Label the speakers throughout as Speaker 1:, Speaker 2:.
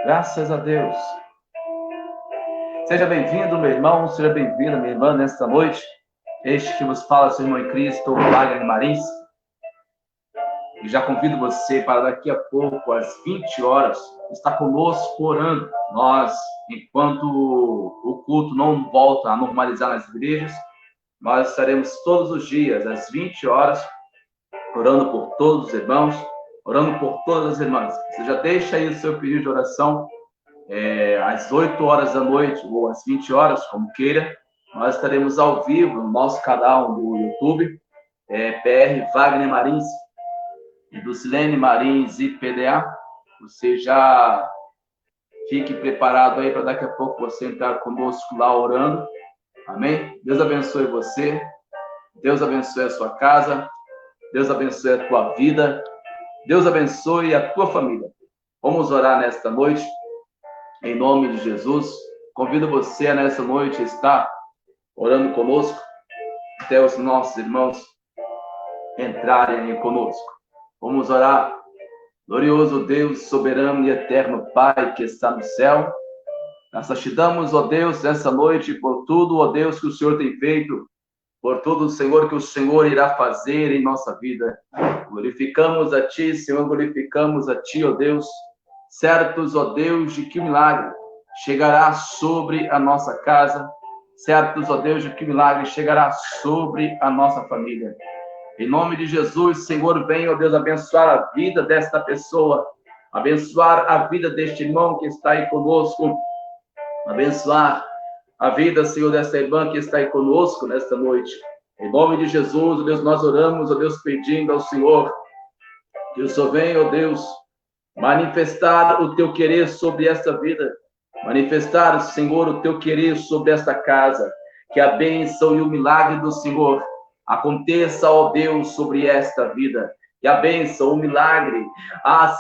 Speaker 1: Graças a Deus. Seja bem-vindo, meu irmão, seja bem-vinda, minha irmã, nesta noite. Este que vos fala, seu irmão em Cristo, Wagner Marins. E já convido você para daqui a pouco, às 20 horas, estar conosco orando. Nós, enquanto o culto não volta a normalizar nas igrejas, nós estaremos todos os dias, às 20 horas, orando por todos os irmãos, orando por todas as irmãs. Você já deixa aí o seu pedido de oração, às 8 horas da noite ou às 20 horas, como queira. Nós estaremos ao vivo no nosso canal do YouTube, PR Wagner Marins, e do Silene Marins e PDA. Você já fique preparado aí para daqui a pouco você entrar conosco lá orando. Amém? Deus abençoe você, Deus abençoe a sua casa, Deus abençoe a tua vida, Deus abençoe a tua família. Vamos orar nesta noite, em nome de Jesus. Convido você a nessa noite estar orando conosco, até os nossos irmãos entrarem conosco. Vamos orar. Glorioso Deus, soberano e eterno Pai que está no céu, nós te damos, ó Deus, nessa noite, por tudo, ó Deus, que o Senhor tem feito, por tudo, Senhor, que o Senhor irá fazer em nossa vida. Glorificamos a Ti, Senhor, glorificamos a Ti, ó Deus, certos, ó Deus, de que o milagre chegará sobre a nossa casa, certos, ó Deus, de que o milagre chegará sobre a nossa família. Em nome de Jesus, Senhor, venha, ó Deus, abençoar a vida desta pessoa, abençoar a vida deste irmão que está aí conosco, abençoar a vida, Senhor, desta irmã que está aí conosco nesta noite. Em nome de Jesus, ó Deus, nós oramos, ó Deus, pedindo ao Senhor que o Senhor venha, ó Deus, manifestar o teu querer sobre esta vida, manifestar, Senhor, o teu querer sobre esta casa, que a bênção e o milagre do Senhor aconteça, ó Deus, sobre esta vida. Que a bênção, o milagre,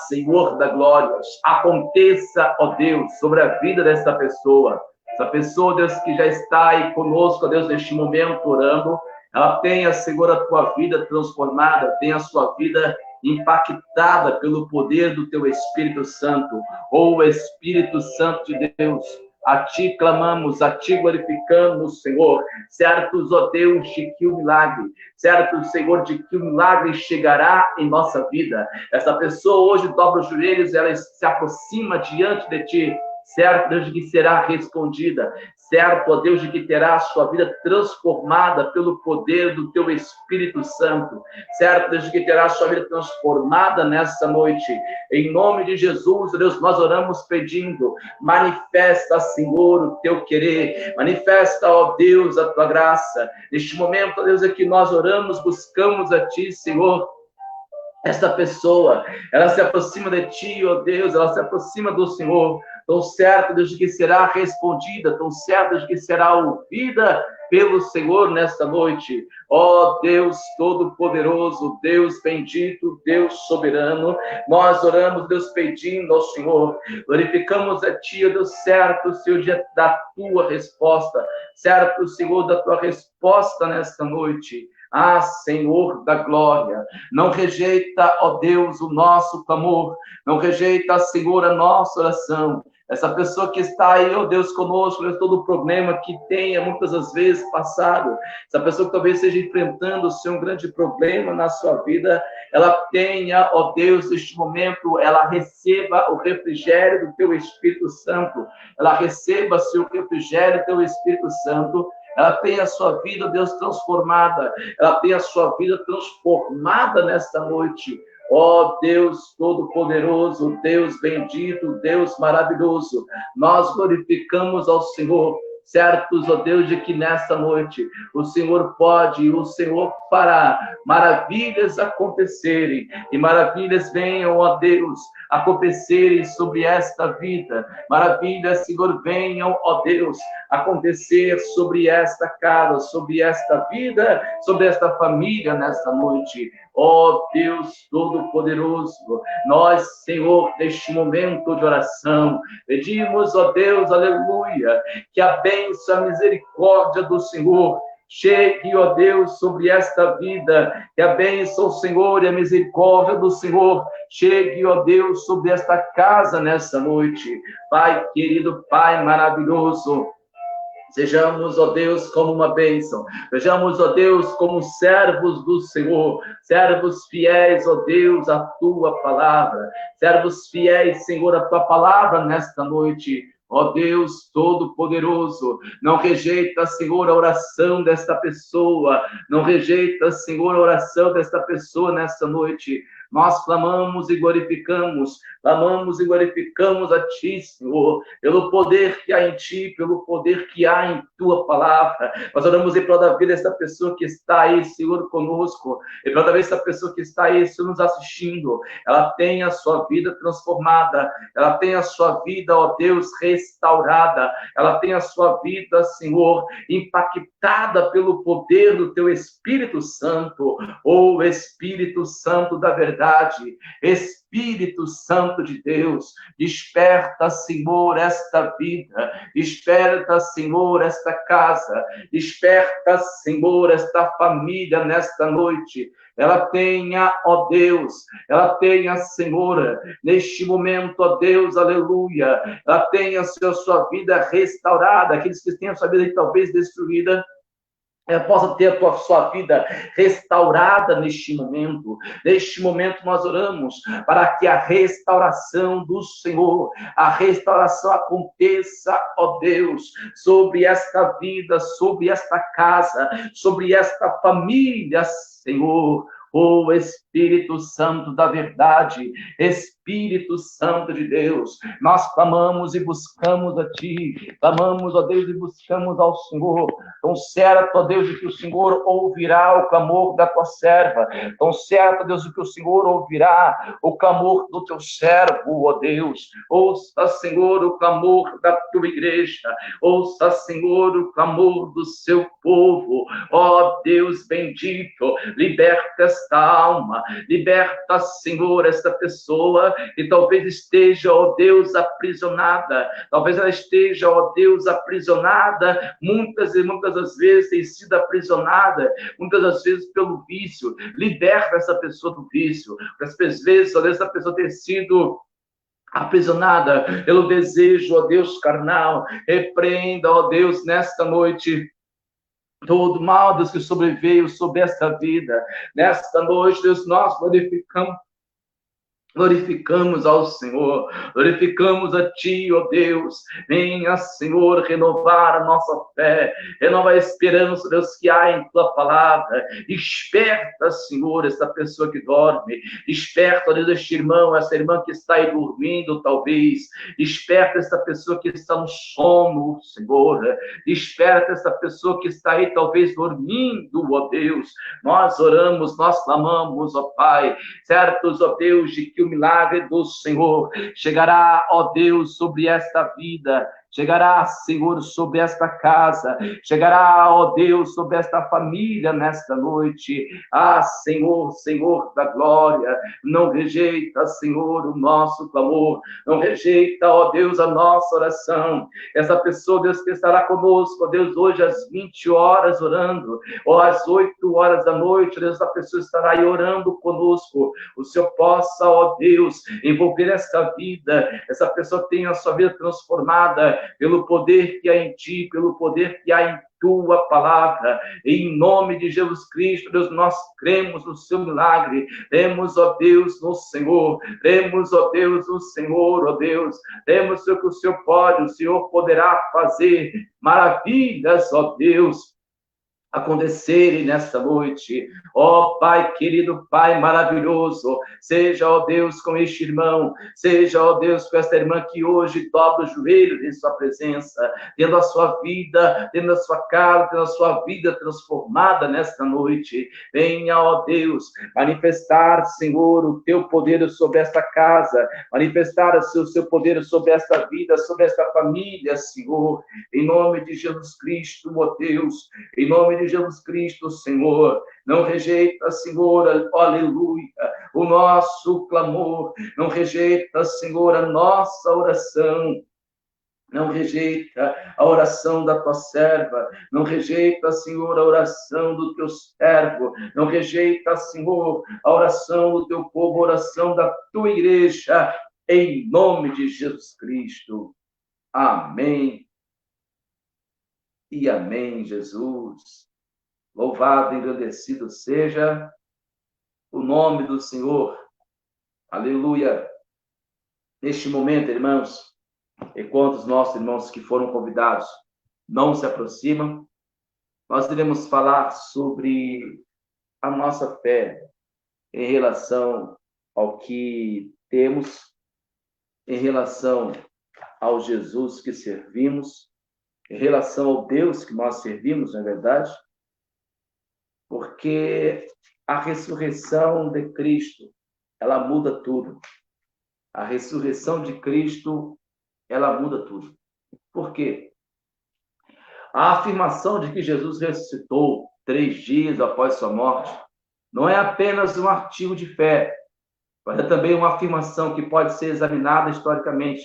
Speaker 1: Senhor da glória, aconteça, ó Deus, sobre a vida desta pessoa. Essa pessoa, Deus, que já está aí conosco, ó Deus, neste momento, orando, ela tenha, Senhor, a tua vida transformada, tenha a sua vida impactada pelo poder do teu Espírito Santo, ou Espírito Santo de Deus. A Ti clamamos, a Ti glorificamos, Senhor, certos, ó Deus, de que o milagre, certo, Senhor, de que o milagre chegará em nossa vida. Essa pessoa hoje dobra os joelhos, ela se aproxima diante de Ti, certo, Deus, de que será respondida, certo, ó Deus, de que terá a sua vida transformada pelo poder do Teu Espírito Santo, certo, Deus, de que terá a sua vida transformada nessa noite. Em nome de Jesus, Deus, nós oramos pedindo, manifesta, Senhor, o Teu querer, manifesta, ó Deus, a Tua graça. Neste momento, ó Deus, é que nós oramos, buscamos a Ti, Senhor. Esta pessoa, ela se aproxima de Ti, ó Deus, ela se aproxima do Senhor, tão certo, Deus, de que será respondida, tão certo, Deus, de que será ouvida pelo Senhor nesta noite. Ó Deus Todo-Poderoso, Deus bendito, Deus soberano, nós oramos, Deus, pedindo ao Senhor, glorificamos a Ti, ó Deus, certo, Senhor, da Tua resposta, certo, Senhor, da Tua resposta nesta noite. Senhor da glória, não rejeita, ó Deus, o nosso clamor, não rejeita, Senhor, a nossa oração. Essa pessoa que está aí, ó Deus, conosco, Deus, todo o problema que tenha muitas das vezes passado, essa pessoa que talvez esteja enfrentando, Senhor, um grande problema na sua vida, ela tenha, ó Deus, neste momento, ela receba o refrigério do Teu Espírito Santo, ela receba, Senhor, o refrigério do Teu Espírito Santo, ela tem a sua vida, Deus, transformada, ela tem a sua vida transformada nesta noite. Ó Deus Todo-Poderoso, Deus bendito, Deus maravilhoso, nós glorificamos ao Senhor, certos, ó Deus, de que nesta noite o Senhor pode, o Senhor fará maravilhas acontecerem, e maravilhas venham, ó Deus, acontecerem sobre esta vida, maravilhas, Senhor, venham, ó Deus, acontecer sobre esta casa, sobre esta vida, sobre esta família nesta noite. Ó Deus Todo-Poderoso, nós, Senhor, neste momento de oração, pedimos, ó Deus, aleluia, que a bênção, a misericórdia do Senhor chegue, ó Deus, sobre esta vida, que a bênção, Senhor, e a misericórdia do Senhor chegue, ó Deus, sobre esta casa nessa noite. Pai querido, Pai maravilhoso, sejamos, ó Deus, como uma bênção. Sejamos, ó Deus, como servos do Senhor. Servos fiéis, ó Deus, à tua palavra. Servos fiéis, Senhor, à tua palavra nesta noite. Ó Deus Todo-Poderoso, não rejeita, Senhor, a oração desta pessoa. Não rejeita, Senhor, a oração desta pessoa nesta noite. Nós clamamos e glorificamos a Ti, Senhor, pelo poder que há em Ti, pelo poder que há em Tua palavra. Nós oramos em prol da vida dessa pessoa que está aí, Senhor, conosco, em prol da vida dessa pessoa que está aí, Senhor, nos assistindo. Ela tem a sua vida transformada, ela tem a sua vida, ó Deus, restaurada, ela tem a sua vida, Senhor, impactada pelo poder do Teu Espírito Santo, ô Espírito Santo da verdade. Espírito Santo de Deus, desperta, Senhor, esta vida, desperta, Senhor, esta casa, desperta, Senhor, esta família nesta noite. Ela tenha, ó Deus, ela tenha, Senhor, neste momento, ó Deus, aleluia, ela tenha, Senhor, sua vida restaurada, aqueles que têm a sua vida talvez destruída, possa ter a sua vida restaurada neste momento. Neste momento nós oramos para que a restauração do Senhor, a restauração aconteça, ó Deus, sobre esta vida, sobre esta casa, sobre esta família, Senhor. Ô Espírito Santo da verdade, Espírito Santo de Deus, nós clamamos e buscamos a Ti, clamamos, ó Deus, e buscamos ao Senhor. Tão certo, ó Deus, de que o Senhor ouvirá o clamor da Tua serva, tão certo, ó Deus, de que o Senhor ouvirá o clamor do Teu servo, ó Deus. Ouça, Senhor, o clamor da Tua igreja, ouça, Senhor, o clamor do Seu povo, ó Deus bendito, liberta esta alma, liberta, Senhor, esta pessoa que talvez esteja, ó Deus, aprisionada, talvez ela esteja, ó Deus, aprisionada, muitas e muitas das vezes tem sido aprisionada, muitas das vezes pelo vício. Liberta essa pessoa do vício, muitas vezes, ó Deus, essa pessoa tem sido aprisionada pelo desejo, ó Deus, carnal. Repreenda, ó Deus, nesta noite todo mal, Deus, que sobreveio sobre esta vida. Nesta noite, Deus, nós glorificamos ao Senhor, glorificamos a Ti, ó Deus. Venha, Senhor, renovar a nossa fé, renova a esperança, Deus, que há em Tua palavra. Desperta, Senhor, essa pessoa que dorme, desperta, ó Deus, este irmão, essa irmã que está aí dormindo, talvez, desperta essa pessoa que está no sono, Senhor, desperta essa pessoa que está aí, talvez, dormindo, ó Deus. Nós oramos, nós clamamos, ó Pai, certos, ó Deus, de que o milagre do Senhor chegará, ó Deus, sobre esta vida, chegará, Senhor, sobre esta casa, chegará, ó Deus, sobre esta família nesta noite. Ah, Senhor, Senhor da glória, não rejeita, Senhor, o nosso clamor, não rejeita, ó Deus, a nossa oração. Essa pessoa, Deus, que estará conosco, ó Deus, hoje às 20 horas orando, ou às 8 horas da noite, Deus, essa pessoa estará aí orando conosco. O Senhor possa, ó Deus, envolver esta vida, essa pessoa tenha a sua vida transformada pelo poder que há em Ti, pelo poder que há em Tua palavra. Em nome de Jesus Cristo, Deus, nós cremos no Seu milagre, cremos, ó Deus, no Senhor, cremos, ó Deus, no Senhor, ó Deus, cremos que o Senhor pode, o Senhor poderá fazer maravilhas, ó Deus, acontecerem nesta noite. Ó Pai querido, Pai maravilhoso, seja, ó Deus, com este irmão, seja, ó Deus, com esta irmã que hoje dobra os joelhos em Sua presença, tendo a sua vida, tendo a sua casa, tendo a sua vida transformada nesta noite. Venha, ó Deus, manifestar, Senhor, o Teu poder sobre esta casa, manifestar o seu poder sobre esta vida, sobre esta família, Senhor, em nome de Jesus Cristo, ó Deus, em nome de Jesus Cristo, Senhor. Não rejeita, Senhor, aleluia, o nosso clamor, não rejeita, Senhor, a nossa oração. Não rejeita a oração da tua serva. Não rejeita, Senhor, a oração do teu servo. Não rejeita, Senhor, a oração do teu povo, a oração da tua igreja. Em nome de Jesus Cristo. Amém. E amém, Jesus. Louvado e engrandecido seja o nome do Senhor. Aleluia. Neste momento, irmãos, enquanto os nossos irmãos que foram convidados não se aproximam, nós iremos falar sobre a nossa fé em relação ao que temos, em relação ao Jesus que servimos, em relação ao Deus que nós servimos, não é verdade? Porque a ressurreição de Cristo, ela muda tudo. A ressurreição de Cristo, ela muda tudo. Por quê? A afirmação de que Jesus ressuscitou 3 dias após sua morte não é apenas um artigo de fé, mas é também uma afirmação que pode ser examinada historicamente.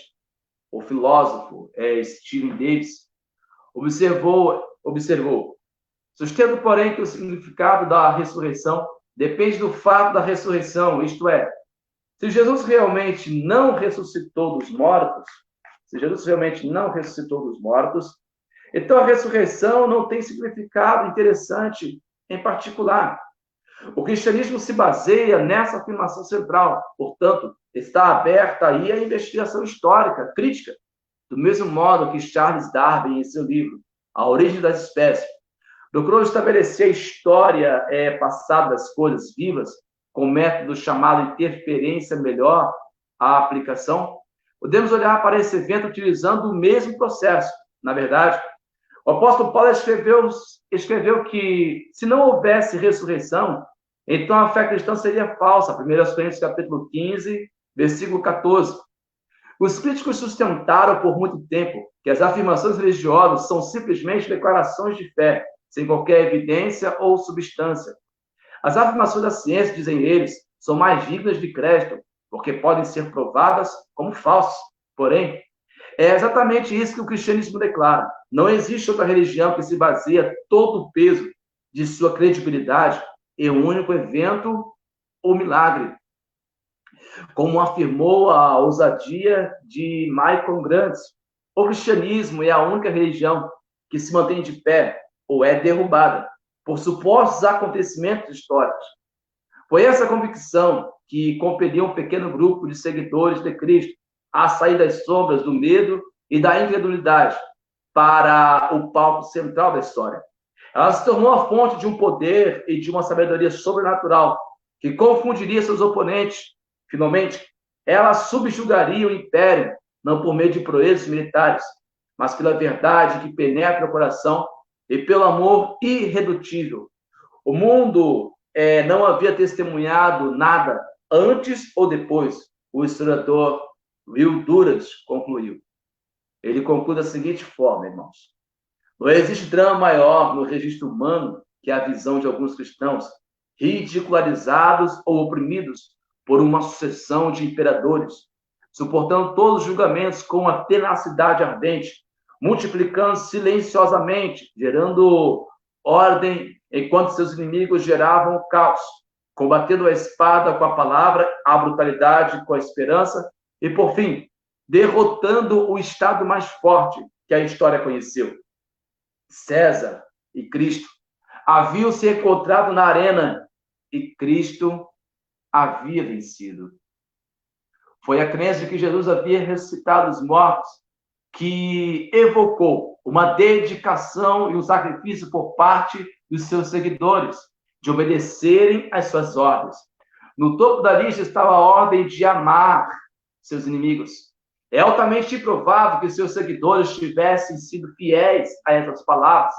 Speaker 1: O filósofo Stephen Davis observou, sustendo, porém, que o significado da ressurreição depende do fato da ressurreição, isto é, se Jesus realmente não ressuscitou dos mortos, então a ressurreição não tem significado interessante em particular. O cristianismo se baseia nessa afirmação central, portanto, está aberta aí a investigação histórica, crítica, do mesmo modo que Charles Darwin, em seu livro A Origem das Espécies, procurou estabelecer a história passada das coisas vivas com o método chamado interferência melhor a aplicação. Podemos olhar para esse evento utilizando o mesmo processo. Na verdade, o apóstolo Paulo escreveu que se não houvesse ressurreição, então a fé cristã seria falsa. 1 Coríntios capítulo 15, versículo 14. Os críticos sustentaram por muito tempo que as afirmações religiosas são simplesmente declarações de fé, sem qualquer evidência ou substância. As afirmações da ciência, dizem eles, são mais dignas de crédito, porque podem ser provadas como falsas. Porém, é exatamente isso que o cristianismo declara. Não existe outra religião que se baseia todo o peso de sua credibilidade em um único evento ou milagre. Como afirmou a ousadia de Michael Grant, o cristianismo é a única religião que se mantém de pé ou é derrubada por supostos acontecimentos históricos. Foi essa convicção que compeliu um pequeno grupo de seguidores de Cristo a sair das sombras do medo e da incredulidade para o palco central da história. Ela se tornou a fonte de um poder e de uma sabedoria sobrenatural que confundiria seus oponentes. Finalmente, ela subjugaria o império, não por meio de proezas militares, mas pela verdade que penetra o coração e pelo amor irredutível. O mundo não havia testemunhado nada antes ou depois. O historiador Will Durant concluiu. Ele conclui da seguinte forma, irmãos. Não existe drama maior no registro humano que a visão de alguns cristãos ridicularizados ou oprimidos por uma sucessão de imperadores, suportando todos os julgamentos com a tenacidade ardente, multiplicando silenciosamente, gerando ordem, enquanto seus inimigos geravam caos, combatendo a espada com a palavra, a brutalidade com a esperança, e, por fim, derrotando o estado mais forte que a história conheceu. César e Cristo haviam se encontrado na arena e Cristo havia vencido. Foi a crença de que Jesus havia ressuscitado os mortos que evocou uma dedicação e um sacrifício por parte dos seus seguidores, de obedecerem às suas ordens. No topo da lista estava a ordem de amar seus inimigos. É altamente improvável que seus seguidores tivessem sido fiéis a essas palavras.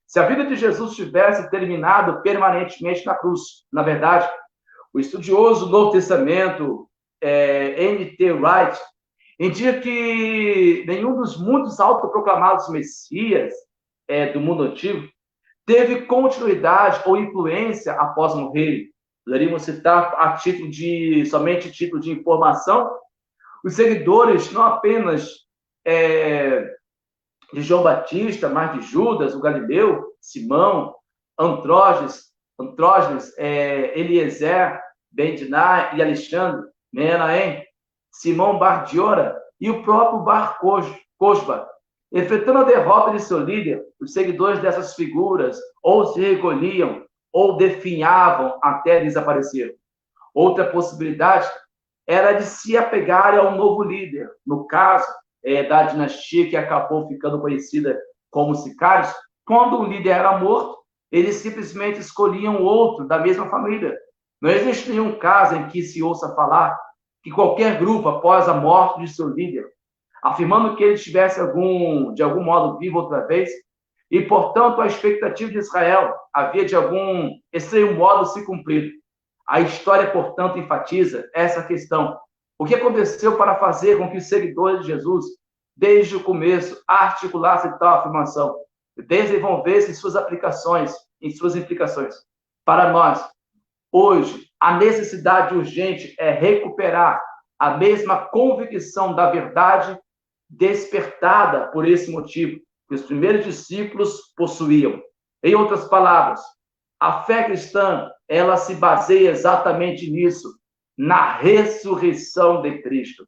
Speaker 1: Se a vida de Jesus tivesse terminado permanentemente na cruz, na verdade, o estudioso do Novo Testamento, N.T. Wright, indica que nenhum dos muitos autoproclamados messias do mundo antigo teve continuidade ou influência após morrer. Poderíamos citar somente título de informação. Os seguidores não apenas de João Batista, mas de Judas, o Galileu, Simão, Antrógenes, Eliezer, Bendiná e Alexandre, Menahem, Simão Bardiora e o próprio Bar Cosba. Enfrentando a derrota de seu líder, os seguidores dessas figuras ou se recolhiam ou definhavam até desaparecer. Outra possibilidade era de se apegarem ao novo líder, no caso da dinastia que acabou ficando conhecida como Sicários. Quando o líder era morto, eles simplesmente escolhiam outro da mesma família. Não existe nenhum caso em que se ouça falar que qualquer grupo, após a morte de seu líder, afirmando que ele estivesse de algum modo vivo outra vez, e, portanto, a expectativa de Israel havia de algum estranho modo se cumprido. A história, portanto, enfatiza essa questão. O que aconteceu para fazer com que os seguidores de Jesus, desde o começo, articulassem tal afirmação, desenvolvessem suas aplicações, em suas implicações? Para nós, hoje, a necessidade urgente é recuperar a mesma convicção da verdade despertada por esse motivo que os primeiros discípulos possuíam. Em outras palavras, a fé cristã, ela se baseia exatamente nisso, na ressurreição de Cristo.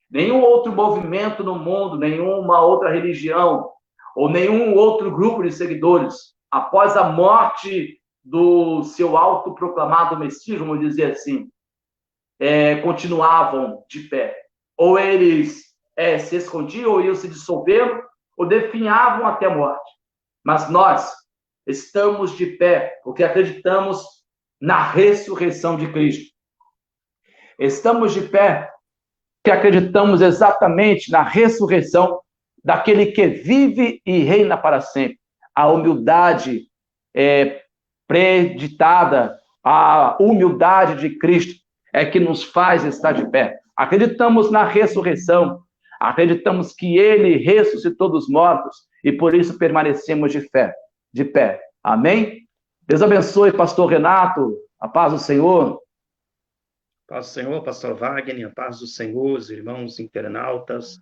Speaker 1: Nenhum outro movimento no mundo, nenhuma outra religião, ou nenhum outro grupo de seguidores, após a morte do seu autoproclamado Messias, vamos dizer assim, continuavam de pé. Ou eles se escondiam, ou iam se dissolvendo, ou definhavam até a morte. Mas nós estamos de pé, porque acreditamos na ressurreição de Cristo. Estamos de pé, porque acreditamos exatamente na ressurreição daquele que vive e reina para sempre. A humildade preditada, a humildade de Cristo é que nos faz estar de pé. Acreditamos na ressurreição, acreditamos que ele ressuscitou dos mortos e por isso permanecemos de pé. Amém? Deus abençoe, pastor Renato, a paz do Senhor.
Speaker 2: Paz do Senhor, pastor Wagner, a paz do Senhor, os irmãos internautas,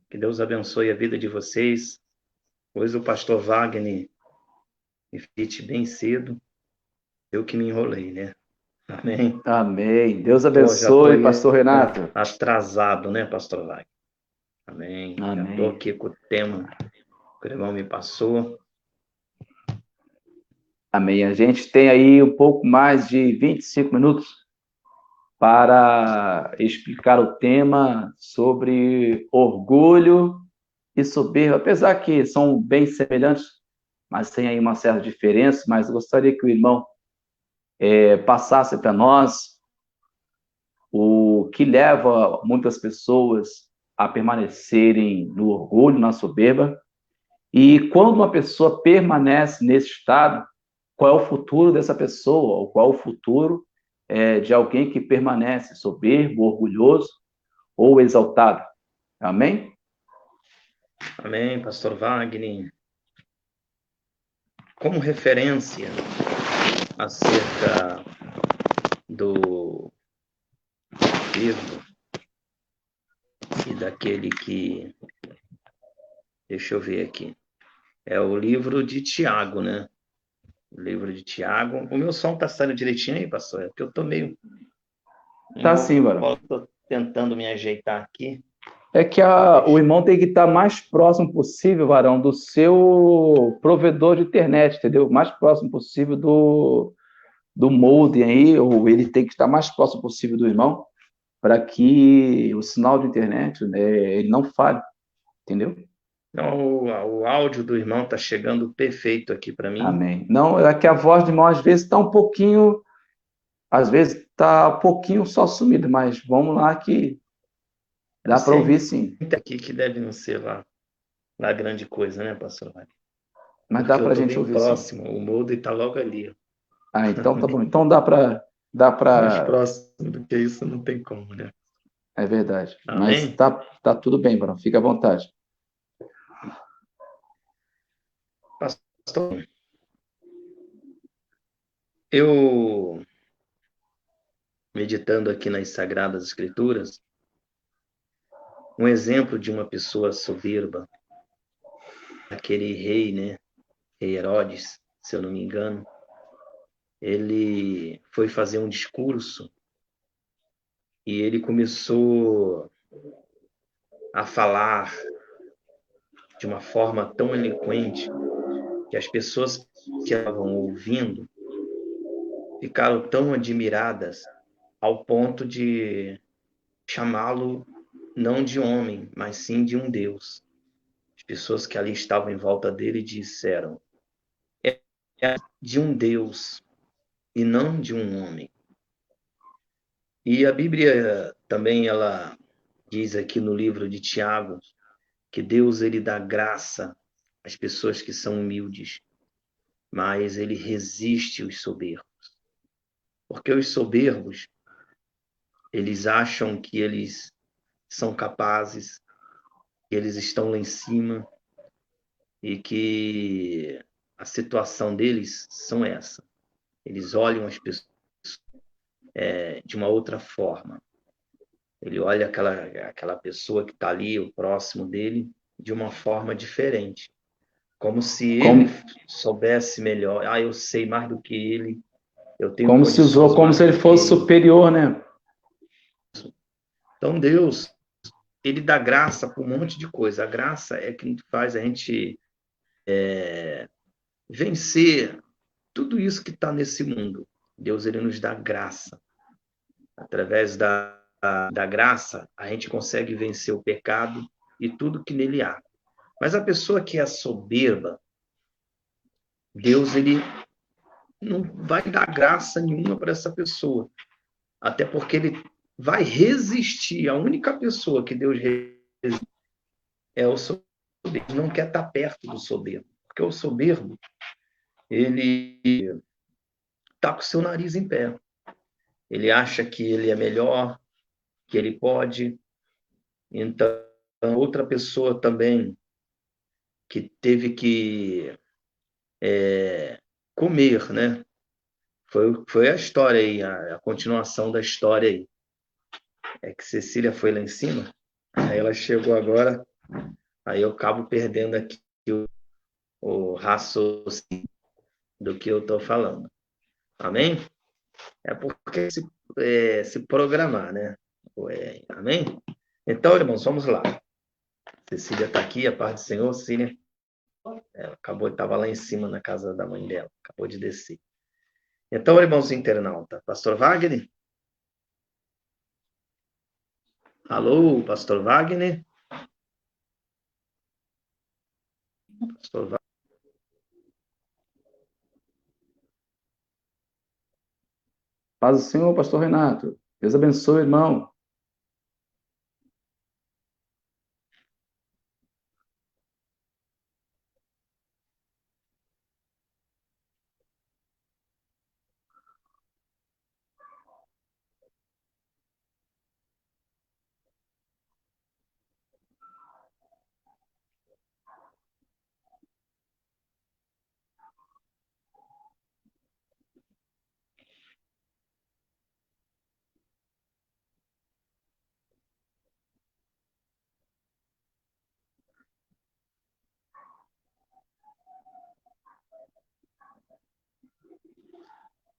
Speaker 2: que Deus abençoe a vida de vocês. Hoje o pastor Wagner me fite bem cedo, eu que me enrolei, né? Amém?
Speaker 1: Amém. Deus abençoe, pastor Renato.
Speaker 2: Atrasado, né, pastor Wagner? Amém.
Speaker 1: Amém.
Speaker 2: Já estou aqui com o tema que o irmão me passou.
Speaker 1: Amém. A gente tem aí um pouco mais de 25 minutos para explicar o tema sobre orgulho e soberba, apesar que são bem semelhantes, mas tem aí uma certa diferença, mas eu gostaria que o irmão passasse para nós o que leva muitas pessoas a permanecerem no orgulho, na soberba, e quando uma pessoa permanece nesse estado, qual é o futuro dessa pessoa, ou qual é o futuro de alguém que permanece soberbo, orgulhoso ou exaltado. Amém?
Speaker 2: Amém, pastor Wagner. Como referência acerca do soberbo e daquele que... Deixa eu ver aqui. É o livro de Tiago, né? O livro de Tiago. O meu som tá saindo direitinho aí, pastor? É porque eu tô meio...
Speaker 1: Tá sim, varão.
Speaker 2: Tô tentando me ajeitar aqui.
Speaker 1: É que o irmão tem que estar mais próximo possível, varão, do seu provedor de internet, entendeu? Mais próximo possível do modem aí, ou ele tem que estar mais próximo possível do irmão, para que o sinal de internet ele não falhe, entendeu?
Speaker 2: Não, o áudio do irmão está chegando perfeito aqui para mim.
Speaker 1: Amém. Não, é que a voz do irmão às vezes está um pouquinho, só sumida, mas vamos lá que dá para ouvir sim.
Speaker 2: Aqui que deve não ser lá grande coisa, né, pastor?
Speaker 1: Mas dá para a gente ouvir
Speaker 2: próximo,
Speaker 1: sim.
Speaker 2: O molde está logo ali.
Speaker 1: Ah, então tá bom. Então dá para
Speaker 2: Mais próximo do que isso não tem como, né?
Speaker 1: É verdade.
Speaker 2: Amém?
Speaker 1: Mas tá tudo bem, Bruno. Fica à vontade.
Speaker 2: Pastor, eu, meditando aqui nas Sagradas Escrituras, Um exemplo de uma pessoa soberba, aquele rei, né? Rei Herodes, se eu não me engano, ele foi fazer um discurso e ele começou a falar de uma forma tão eloquente que as pessoas que estavam ouvindo ficaram tão admiradas ao ponto de chamá-lo não de homem, mas sim de um Deus. As pessoas que ali estavam em volta dele disseram: é de um Deus e não de um homem. E a Bíblia também ela diz aqui no livro de Tiago que Deus ele dá graça às pessoas que são humildes, mas ele resiste os soberbos. Porque os soberbos, eles acham que eles são capazes, que eles estão lá em cima e que a situação deles são essa. Eles olham as pessoas de uma outra forma. Ele olha aquela pessoa que está ali, o próximo dele, de uma forma diferente. Como se ele soubesse melhor. Eu sei mais do que ele. Eu tenho
Speaker 1: como se usou, como se ele fosse superior, né?
Speaker 2: Então Deus, ele dá graça por um monte de coisa. A graça é que faz a gente vencer tudo isso que está nesse mundo. Deus, ele nos dá graça. Através da graça, a gente consegue vencer o pecado e tudo que nele há. Mas a pessoa que é soberba, Deus, ele não vai dar graça nenhuma para essa pessoa. Até porque ele vai resistir. A única pessoa que Deus resiste é o soberbo. Deus não quer estar perto do soberbo. Porque o soberbo, ele está com o seu nariz em pé. Ele acha que ele é melhor, que ele pode. Então, outra pessoa também que teve que comer, né? Foi a história aí, a continuação da história aí. É que Cecília foi lá em cima, aí ela chegou agora, aí eu acabo perdendo aqui o raciocínio do que eu estou falando. Amém? É porque se programar, né? Amém? Então, irmãos, vamos lá. Cecília está aqui, a paz do Senhor. Cecília, ela estava lá em cima na casa da mãe dela, acabou de descer. Então, irmãos internauta, Pastor Wagner? Alô, Pastor Wagner? Pastor Wagner?
Speaker 1: Paz do Senhor, pastor Renato. Deus abençoe, irmão.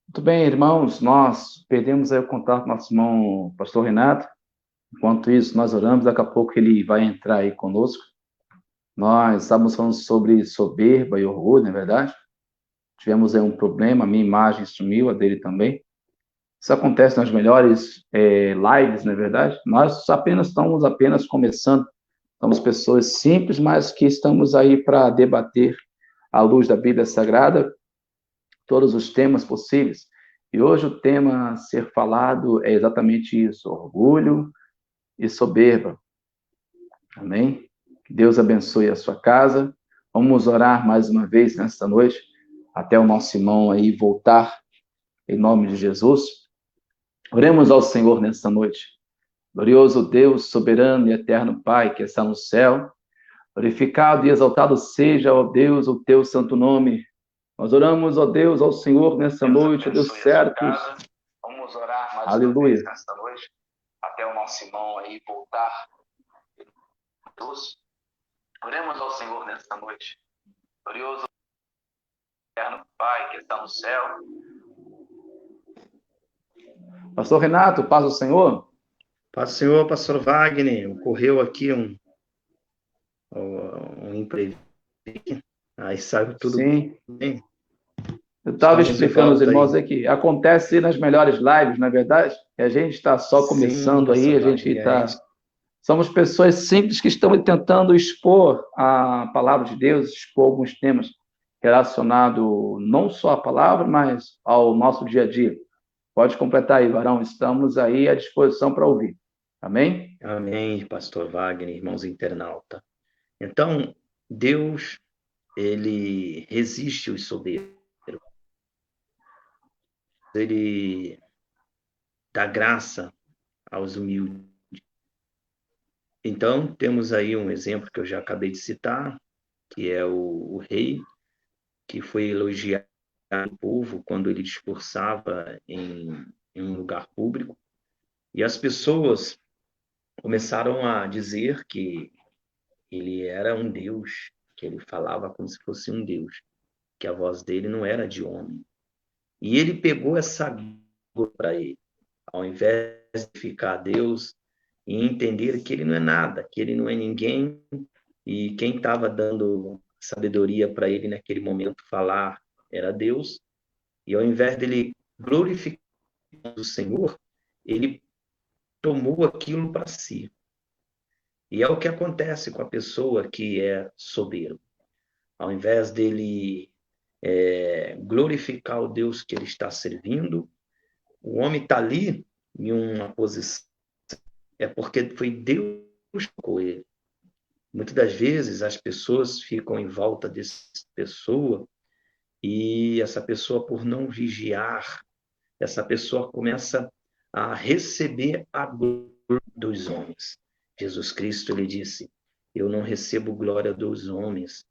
Speaker 1: Muito bem, irmãos, nós perdemos aí o contato do nosso irmão pastor Renato. Enquanto isso, nós oramos, daqui a pouco ele vai entrar aí conosco. Nós estávamos falando sobre soberba e orgulho, não é verdade? Tivemos aí um problema, a minha imagem sumiu, a dele também. Isso acontece nas melhores lives, não é verdade? Nós estamos apenas começando. Somos pessoas simples, mas que estamos aí para debater à luz da Bíblia Sagrada todos os temas possíveis. E hoje o tema a ser falado é exatamente isso: orgulho e soberba. Amém? Que Deus abençoe a sua casa. Vamos orar mais uma vez nesta noite, até o nosso irmão aí voltar, em nome de Jesus. Oremos ao Senhor nesta noite. Glorioso Deus, soberano e eterno Pai, que está no céu, glorificado e exaltado seja, ó Deus, o teu santo nome. Nós oramos, ó Deus, ao Senhor nesta noite, ó Deus certo.
Speaker 2: Vamos orar mais
Speaker 1: Aleluia.
Speaker 2: uma vez nesta noite, até o nosso irmão aí voltar, em Jesus. Oremos ao Senhor nesta noite. Glorioso eterno Pai que está no céu.
Speaker 1: Pastor Renato, paz do Senhor.
Speaker 2: Paz do Senhor, pastor Wagner. Ocorreu aqui um imprevisto. Aí saiu tudo
Speaker 1: Sim.
Speaker 2: bem.
Speaker 1: Eu estava
Speaker 2: Estamos de
Speaker 1: explicando aos
Speaker 2: volta
Speaker 1: irmãos
Speaker 2: aí.
Speaker 1: aqui. Acontece nas melhores lives, não é verdade? E a gente está só começando
Speaker 2: Sim,
Speaker 1: aí, a
Speaker 2: pastor
Speaker 1: gente
Speaker 2: Wagner.
Speaker 1: está... Somos pessoas simples que estamos tentando expor a palavra de Deus, expor alguns temas relacionados não só à palavra, mas ao nosso dia a dia. Pode completar aí, varão. Estamos aí à disposição para ouvir. Amém?
Speaker 2: Amém, pastor Wagner, irmãos internauta. Então, Deus, ele resiste os soberbos. Ele dá graça aos humildes. Então, temos aí um exemplo que eu já acabei de citar, que é o rei, que foi elogiado pelo povo quando ele discursava em um lugar público. E as pessoas começaram a dizer que ele era um Deus, que ele falava como se fosse um Deus, que a voz dele não era de homem. E ele pegou essa glória para ele, ao invés de ficar Deus e entender que ele não é nada, que ele não é ninguém, e quem estava dando sabedoria para ele naquele momento falar era Deus, e ao invés dele glorificar o Senhor, ele tomou aquilo para si. E é o que acontece com a pessoa que é soberba. Ao invés dele glorificar o Deus que ele está servindo, o homem está ali em uma posição, é porque foi Deus que colocou ele. Muitas das vezes as pessoas ficam em volta dessa pessoa e essa pessoa, por não vigiar, essa pessoa começa a receber a glória dos homens. Jesus Cristo, ele disse, eu não recebo glória dos homens.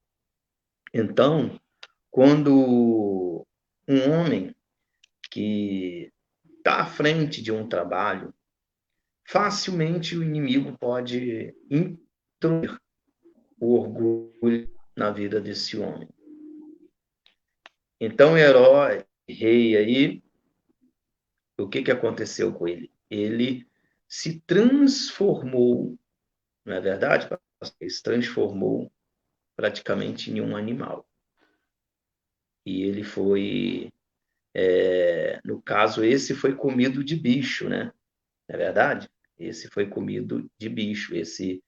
Speaker 2: Então, quando um homem que está à frente de um trabalho, facilmente o inimigo pode introduzir o orgulho na vida desse homem. Então, o herói, rei aí, o que aconteceu com ele? Ele se transformou, não é verdade? Ele se transformou praticamente em um animal. E ele foi, no caso, esse foi comido de bicho, né? Não é verdade? Esse foi comido de bicho, esse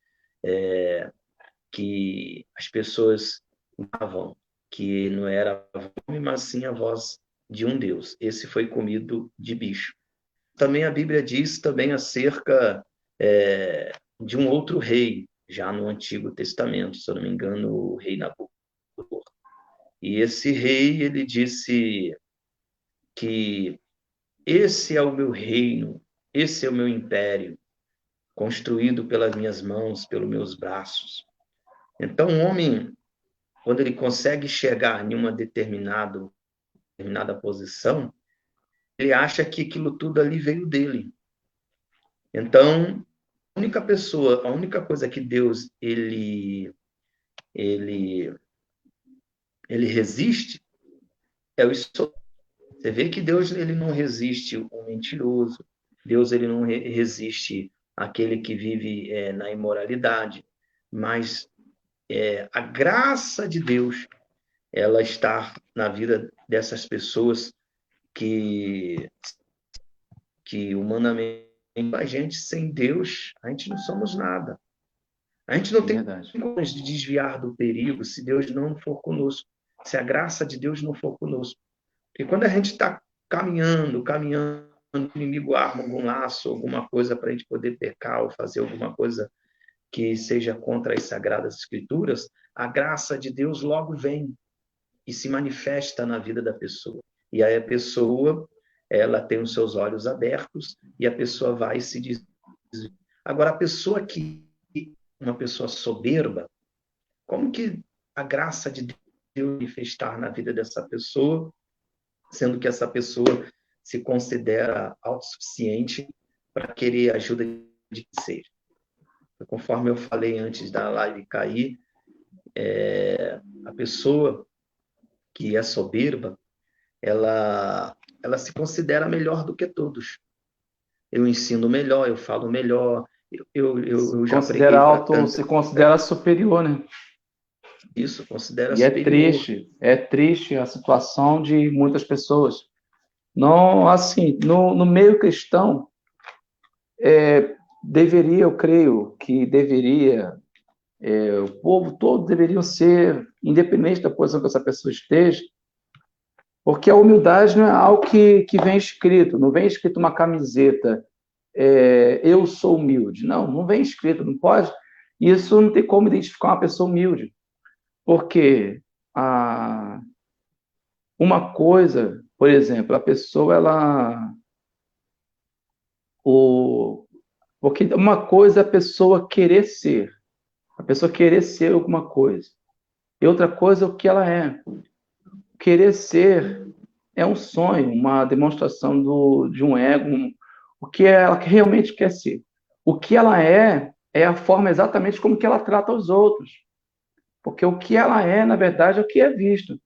Speaker 2: que as pessoas falavam que não era a voz, mas sim a voz de um Deus. Esse foi comido de bicho. Também a Bíblia diz também acerca de um outro rei, já no Antigo Testamento, se eu não me engano, o rei Nabucodonosor. E esse rei, ele disse que esse é o meu reino, esse é o meu império, construído pelas minhas mãos, pelos meus braços. Então, o homem, quando ele consegue chegar em uma determinada posição, ele acha que aquilo tudo ali veio dele. Então, a única coisa que Deus ele resiste é o isso. Você vê que Deus ele não resiste o mentiroso, Deus ele não resiste aquele que vive na imoralidade, mas a graça de Deus ela está na vida dessas pessoas que humanamente a gente sem Deus a gente não somos nada. A gente não tem como de desviar do perigo se Deus não for conosco, se a graça de Deus não for conosco. Porque quando a gente está caminhando, o inimigo arma algum laço, alguma coisa para a gente poder pecar ou fazer alguma coisa que seja contra as Sagradas Escrituras, a graça de Deus logo vem e se manifesta na vida da pessoa. E aí a pessoa, ela tem os seus olhos abertos e a pessoa vai se desviar. Agora, a pessoa uma pessoa soberba, como que a graça de Deus manifestar na vida dessa pessoa, sendo que essa pessoa se considera autossuficiente para querer ajuda de quem seja? conforme eu falei antes da live cair, a pessoa que é soberba, ela se considera melhor do que todos. Eu ensino melhor, eu falo melhor, eu já preguei para
Speaker 1: Se
Speaker 2: tantas.
Speaker 1: considera superior, né?
Speaker 2: Isso, considera
Speaker 1: E
Speaker 2: superior.
Speaker 1: é triste a situação de muitas pessoas. Não, assim, no meio cristão, deveria, eu creio que deveria, o povo todo deveriam ser, independente da posição que essa pessoa esteja, porque a humildade não é algo que vem escrito, não vem escrito uma camiseta, eu sou humilde. Não, não vem escrito, não pode. Isso não tem como identificar uma pessoa humilde, porque a, uma coisa, por exemplo, a pessoa, o, porque uma coisa é a pessoa querer ser alguma coisa, e outra coisa é o que ela é. Querer ser é um sonho, uma demonstração de um ego, o que ela realmente quer ser. O que ela é a forma exatamente como que ela trata os outros. Porque o que ela é, na verdade, é o que é visto.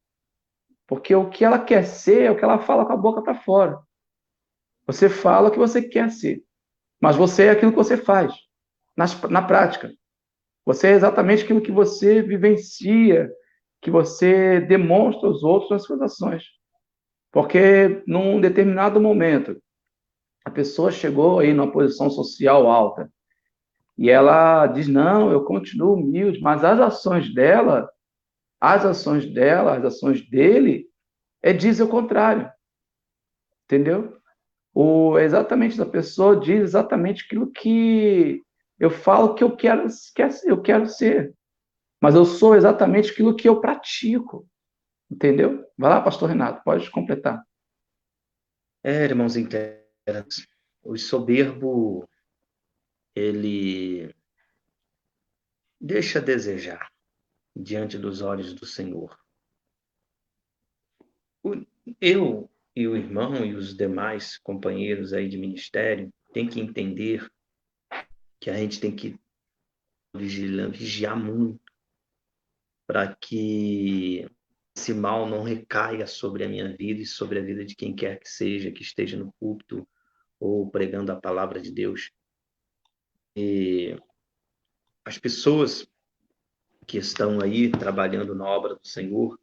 Speaker 1: Porque o que ela quer ser é o que ela fala com a boca para fora. Você fala o que você quer ser, mas você é aquilo que você faz, na prática. Você é exatamente aquilo que você vivencia, que você demonstra aos outros nas suas ações. Porque num determinado momento, a pessoa chegou aí numa posição social alta e ela diz: Não, eu continuo humilde, mas as ações dele, diz o contrário, entendeu? Exatamente, a pessoa diz exatamente aquilo que eu falo que eu quero ser, mas eu sou exatamente aquilo que eu pratico, entendeu? Vai lá, pastor Renato, pode completar.
Speaker 2: Irmãos internos, o soberbo, ele deixa a desejar diante dos olhos do Senhor. Eu e o irmão e os demais companheiros aí de ministério tem que entender que a gente tem que vigiar muito para que esse mal não recaia sobre a minha vida e sobre a vida de quem quer que seja, que esteja no púlpito ou pregando a palavra de Deus. E as pessoas que estão aí trabalhando na obra do Senhor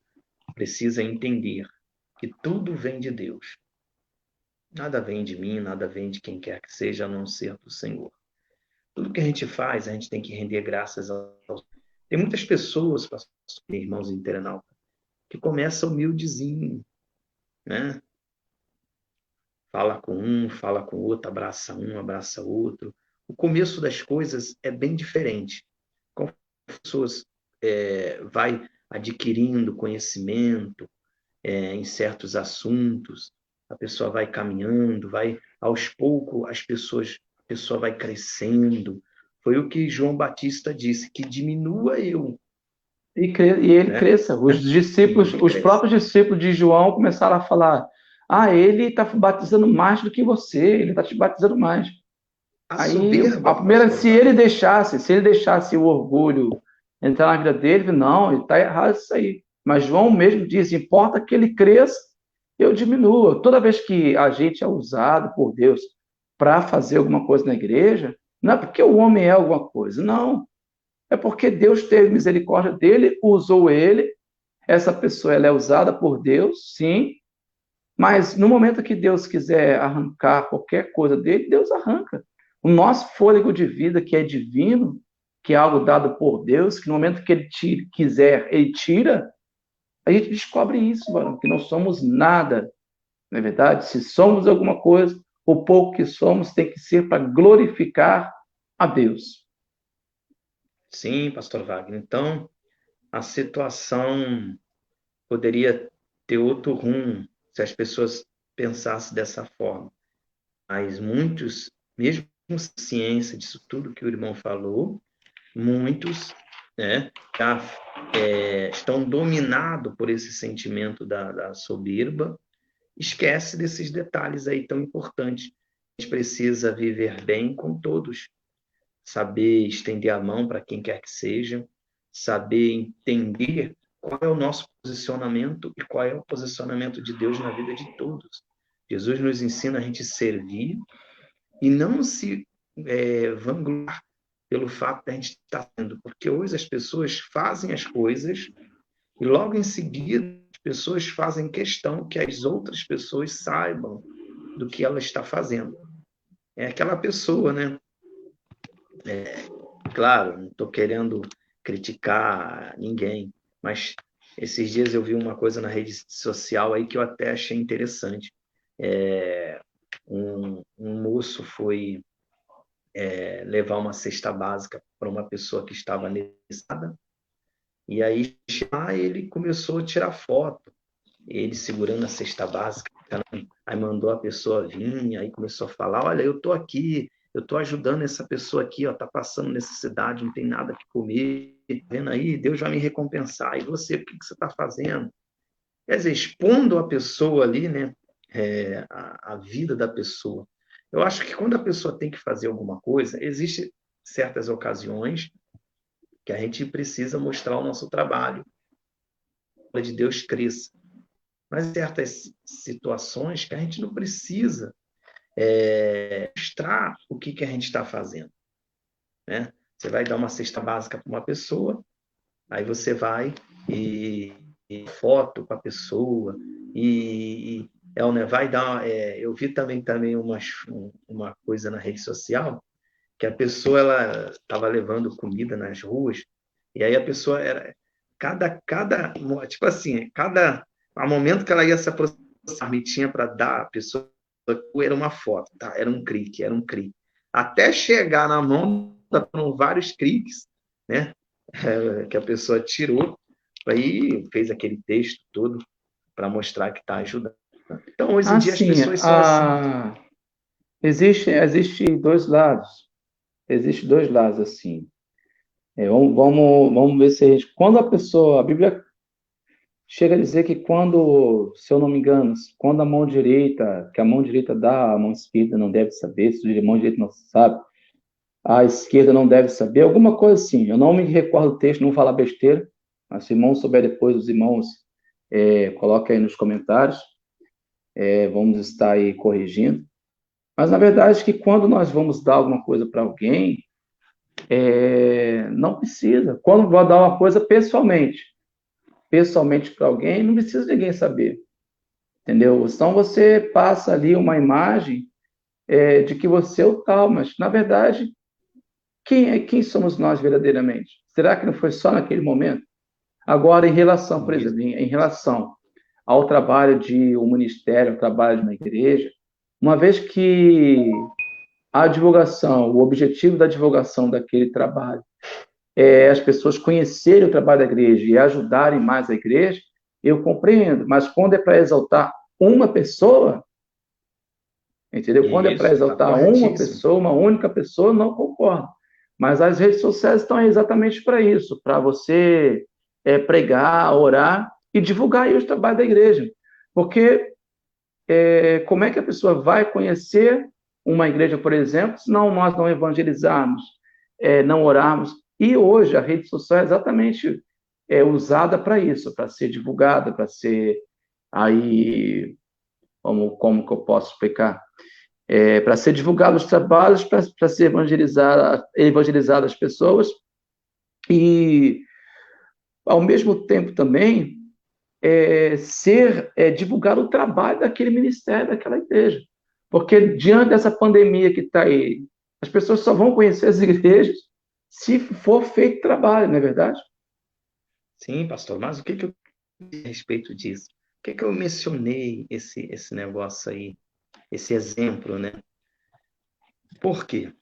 Speaker 2: precisam entender que tudo vem de Deus. Nada vem de mim, nada vem de quem quer que seja, a não ser do Senhor. Tudo que a gente faz, a gente tem que render graças ao Senhor. Tem muitas pessoas, irmãos internautas, que começam humildezinho, né? Fala com um, fala com o outro, abraça outro. O começo das coisas é bem diferente. Como as pessoas vai adquirindo conhecimento em certos assuntos, a pessoa vai caminhando, vai aos poucos a pessoa vai crescendo. Foi o que João Batista disse, que diminua eu,
Speaker 1: E ele
Speaker 2: né?
Speaker 1: cresça.
Speaker 2: E ele
Speaker 1: Os
Speaker 2: cresce.
Speaker 1: próprios discípulos de João começaram a falar: ele está batizando mais do que você, ele está te batizando mais.
Speaker 2: A
Speaker 1: Aí, a
Speaker 2: soberba,
Speaker 1: primeira,
Speaker 2: pastor Wagner.
Speaker 1: se ele deixasse o orgulho entrar na vida dele, não, ele está errado isso aí. Mas João mesmo diz: importa que ele cresça, eu diminua. Toda vez que a gente é usado por Deus para fazer alguma coisa na igreja, não é porque o homem é alguma coisa, não. É porque Deus teve misericórdia dele, usou ele. Essa pessoa ela é usada por Deus, sim, mas no momento que Deus quiser arrancar qualquer coisa dele, Deus arranca. O nosso fôlego de vida, que é divino, que é algo dado por Deus, que no momento que ele quiser, ele tira, a gente descobre isso, mano, que não somos nada, não é verdade? Se somos alguma coisa, o pouco que somos tem que ser para glorificar a Deus.
Speaker 2: Sim, pastor Wagner. Então, a situação poderia ter outro rumo se as pessoas pensassem dessa forma. Mas muitos, mesmo com ciência disso tudo que o irmão falou, muitos, né, já estão dominados por esse sentimento da soberba, esquece desses detalhes aí tão importantes. A gente precisa viver bem com todos, saber estender a mão para quem quer que seja, saber entender qual é o nosso posicionamento e qual é o posicionamento de Deus na vida de todos. Jesus nos ensina a gente servir e não se vangloriar pelo fato de a gente estar sendo, porque hoje as pessoas fazem as coisas e logo em seguida as pessoas fazem questão que as outras pessoas saibam do que ela está fazendo. É aquela pessoa, né? Claro, não estou querendo criticar ninguém, mas esses dias eu vi uma coisa na rede social aí que eu até achei interessante. Um moço foi levar uma cesta básica para uma pessoa que estava necessitada, e aí ele começou a tirar foto, ele segurando a cesta básica, aí mandou a pessoa vir, aí começou a falar, olha, eu estou aqui, eu estou ajudando essa pessoa aqui, ó, tá passando necessidade, não tem nada que comer, vendo aí, Deus vai me recompensar, e você, o que você está fazendo? Quer dizer, expondo a pessoa ali, né, a vida da pessoa. Eu acho que quando a pessoa tem que fazer alguma coisa, existem certas ocasiões que a gente precisa mostrar o nosso trabalho, para de Deus cresça. Mas certas situações que a gente não precisa mostrar o que a gente está fazendo, né? Você vai dar uma cesta básica para uma pessoa, aí você vai e foto com a pessoa né, vai dar. Eu vi também uma coisa na rede social que a pessoa ela estava levando comida nas ruas e aí a pessoa era cada tipo assim cada a momento que ela ia se aproximar tinha para dar a pessoa era uma foto, tá? Era um clique até chegar na mão foram vários cliques, né? Que a pessoa tirou aí fez aquele texto todo para mostrar que está ajudando. Então hoje em dia as
Speaker 1: Assim,
Speaker 2: pessoas são assim.
Speaker 1: existe dois lados. Existe dois lados, assim. Vamos ver se a gente... Quando a pessoa... A Bíblia chega a dizer que quando, se eu não me engano, quando a mão direita... Que a mão direita dá, a mão esquerda não deve saber. Se a mão direita não sabe, a esquerda não deve saber. Alguma coisa assim. Eu não me recordo do texto, não vou falar besteira. Mas se o irmão souber depois, os irmãos coloquem aí nos comentários. Vamos estar aí corrigindo. Mas, na verdade, que quando nós vamos dar alguma coisa para alguém, não precisa. Quando vou dar uma coisa pessoalmente para alguém, não precisa ninguém saber, entendeu? Então, você passa ali uma imagem de que você é o tal, mas, na verdade, quem somos nós verdadeiramente? Será que não foi só naquele momento? Agora, em relação, por exemplo, em relação ao trabalho de um ministério, ao trabalho de uma igreja, uma vez que a divulgação, o objetivo da divulgação daquele trabalho as pessoas conhecerem o trabalho da igreja e ajudarem mais a igreja, eu compreendo. Mas quando é para exaltar uma pessoa, entendeu? Quando é para
Speaker 2: Isso, está
Speaker 1: exaltar uma
Speaker 2: corretíssimo.
Speaker 1: pessoa, uma única pessoa, não concordo. Mas as redes sociais estão exatamente para isso, para você pregar, orar e divulgar aí os trabalhos da igreja. Porque como é que a pessoa vai conhecer uma igreja, por exemplo, se nós não evangelizarmos, não orarmos? E hoje a rede social é exatamente usada para isso, para ser divulgada, para ser aí, como que eu posso explicar? Para ser divulgado os trabalhos, para ser evangelizado as pessoas e, ao mesmo tempo, também divulgar o trabalho daquele ministério, daquela igreja. Porque diante dessa pandemia que está aí, as pessoas só vão conhecer as igrejas se for feito trabalho, não é verdade?
Speaker 2: Sim, pastor, mas o que eu a respeito disso? O que eu mencionei esse negócio aí, esse exemplo, né? Por quê?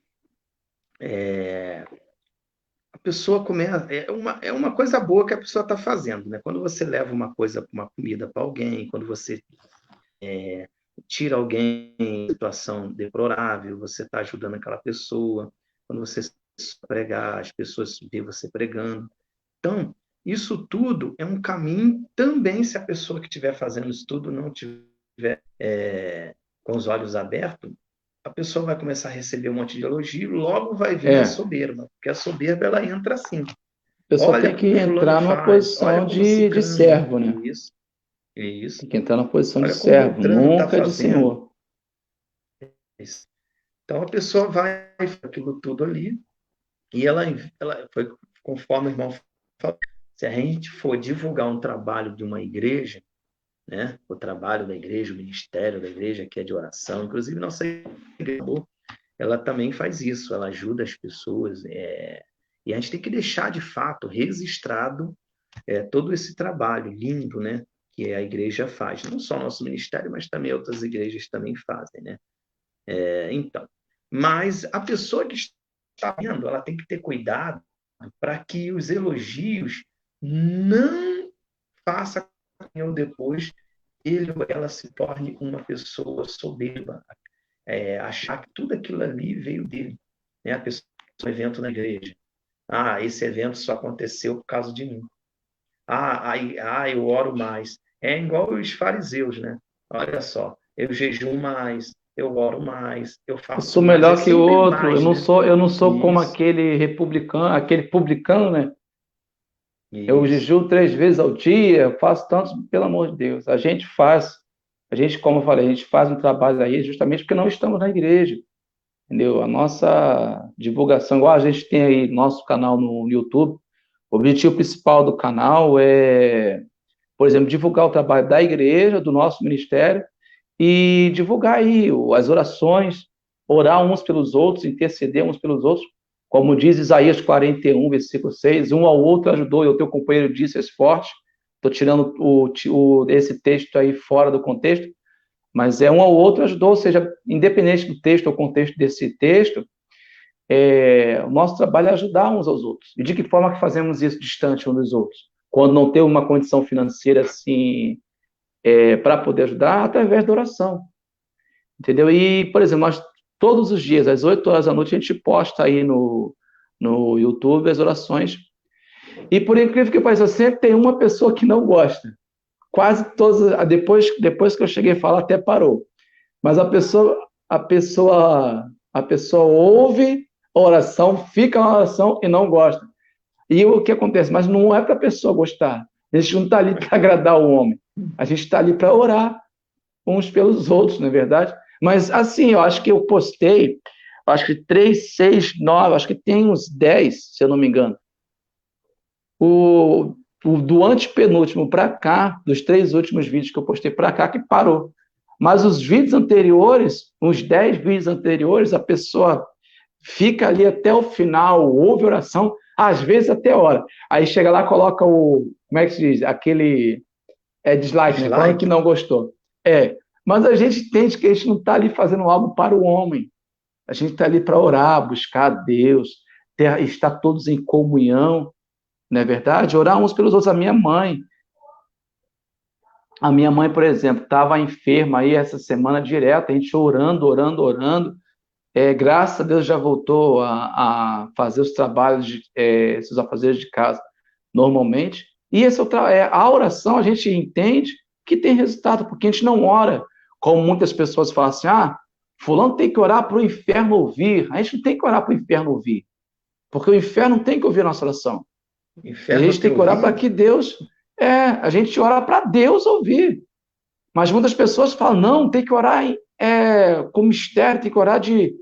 Speaker 2: A pessoa começa. É uma coisa boa que a pessoa está fazendo, né? Quando você leva uma comida para alguém, quando você tira alguém em situação deplorável, você está ajudando aquela pessoa, quando você pregar, as pessoas vê você pregando. Então, isso tudo é um caminho também, se a pessoa que estiver fazendo isso tudo não tiver com os olhos abertos, a pessoa vai começar a receber um monte de elogio, logo vai vir a
Speaker 1: É, a
Speaker 2: soberba, porque a soberba ela entra assim.
Speaker 1: pessoa tem
Speaker 2: Olha
Speaker 1: que
Speaker 2: como fulano
Speaker 1: entrar numa
Speaker 2: faz, olha
Speaker 1: posição
Speaker 2: como
Speaker 1: de
Speaker 2: cicrano.
Speaker 1: servo, né?
Speaker 2: Isso.
Speaker 1: Tem que entrar numa posição de
Speaker 2: Olha como
Speaker 1: servo,
Speaker 2: Beltrano está
Speaker 1: nunca de
Speaker 2: fazendo.
Speaker 1: senhor.
Speaker 2: Isso. Então a pessoa vai aquilo tudo ali e ela foi conforme o irmão falou. Se a gente for divulgar um trabalho de uma igreja, né? O trabalho da igreja, o ministério da igreja, que é de oração, inclusive nossa igreja, ela também faz isso, ela ajuda as pessoas, e a gente tem que deixar de fato registrado todo esse trabalho lindo, né? Que a igreja faz, não só o nosso ministério, mas também outras igrejas também fazem, né? Então, mas a pessoa que está vendo, ela tem que ter cuidado para que os elogios não façam com que eu depois ele ou ela se torne uma pessoa soberba, achar que tudo aquilo ali veio dele, né? A pessoa, um evento na igreja, esse evento só aconteceu por causa de mim. Eu oro mais. É igual os fariseus, né? Olha só, eu jejuo mais, eu oro mais, eu
Speaker 1: Eu
Speaker 2: faço
Speaker 1: sou
Speaker 2: mais. É
Speaker 1: melhor que o
Speaker 2: sempre
Speaker 1: outro.
Speaker 2: mais, né?
Speaker 1: Eu não sou como
Speaker 2: Isso,
Speaker 1: aquele republicano, aquele publicano, né? Eu
Speaker 2: isso.
Speaker 1: jejuo 3 vezes ao dia, eu faço tantos, pelo amor de Deus. A gente, como eu falei, a gente faz um trabalho aí justamente porque não estamos na igreja, entendeu? A nossa divulgação, igual a gente tem aí nosso canal no YouTube, o objetivo principal do canal é, por exemplo, divulgar o trabalho da igreja, do nosso ministério, e divulgar aí as orações, orar uns pelos outros, interceder uns pelos outros, como diz Isaías 41, versículo 6, um ao outro ajudou e o teu companheiro disse, és forte. Estou tirando esse texto aí fora do contexto, mas um ao outro ajudou, ou seja, independente do texto ou contexto desse texto, o nosso trabalho é ajudar uns aos outros. E de que forma que fazemos isso distante uns dos outros? Quando não tem uma condição financeira assim, para poder ajudar, através da oração. Entendeu? E, por exemplo, nós todos os dias, às 8 horas da noite, a gente posta aí no YouTube as orações. E por incrível que pareça, sempre tem uma pessoa que não gosta. Quase todas, depois que eu cheguei a falar, até parou. Mas a pessoa ouve a oração, fica na oração e não gosta. E o que acontece? Mas não é para a pessoa gostar. A gente não está ali para agradar o homem. A gente está ali para orar uns pelos outros, não é verdade? Mas assim, eu acho que eu postei, acho que 3, 6, 9, acho que tem uns 10, se eu não me engano. O, o do antepenúltimo para cá, dos 3 últimos vídeos que eu postei para cá, que parou. Mas os vídeos anteriores, uns 10 vídeos anteriores, a pessoa fica ali até o final, ouve oração, às vezes até hora. Aí chega lá, coloca como é que se diz? Aquele dislike, né? Falando que
Speaker 2: Dislike.
Speaker 1: não gostou. Mas a gente entende que a gente não está ali fazendo algo para o homem. A gente está ali para orar, buscar a Deus, estar todos em comunhão, não é verdade? Orar uns pelos outros. A minha mãe, por exemplo, estava enferma aí essa semana direto, a gente orando, orando, orando. Graças a Deus já voltou a fazer os trabalhos, seus afazeres de casa normalmente. E a oração a gente entende que tem resultado, porque a gente não ora, como muitas pessoas falam assim, fulano tem que orar para o inferno ouvir. A gente não tem que orar para o inferno ouvir, porque o inferno não tem que ouvir a nossa oração. A
Speaker 2: Inferno
Speaker 1: gente
Speaker 2: ter
Speaker 1: tem que orar para que
Speaker 2: ouvido?
Speaker 1: Deus, a gente ora para Deus ouvir. Mas muitas pessoas falam, não, tem que orar com mistério, tem que orar de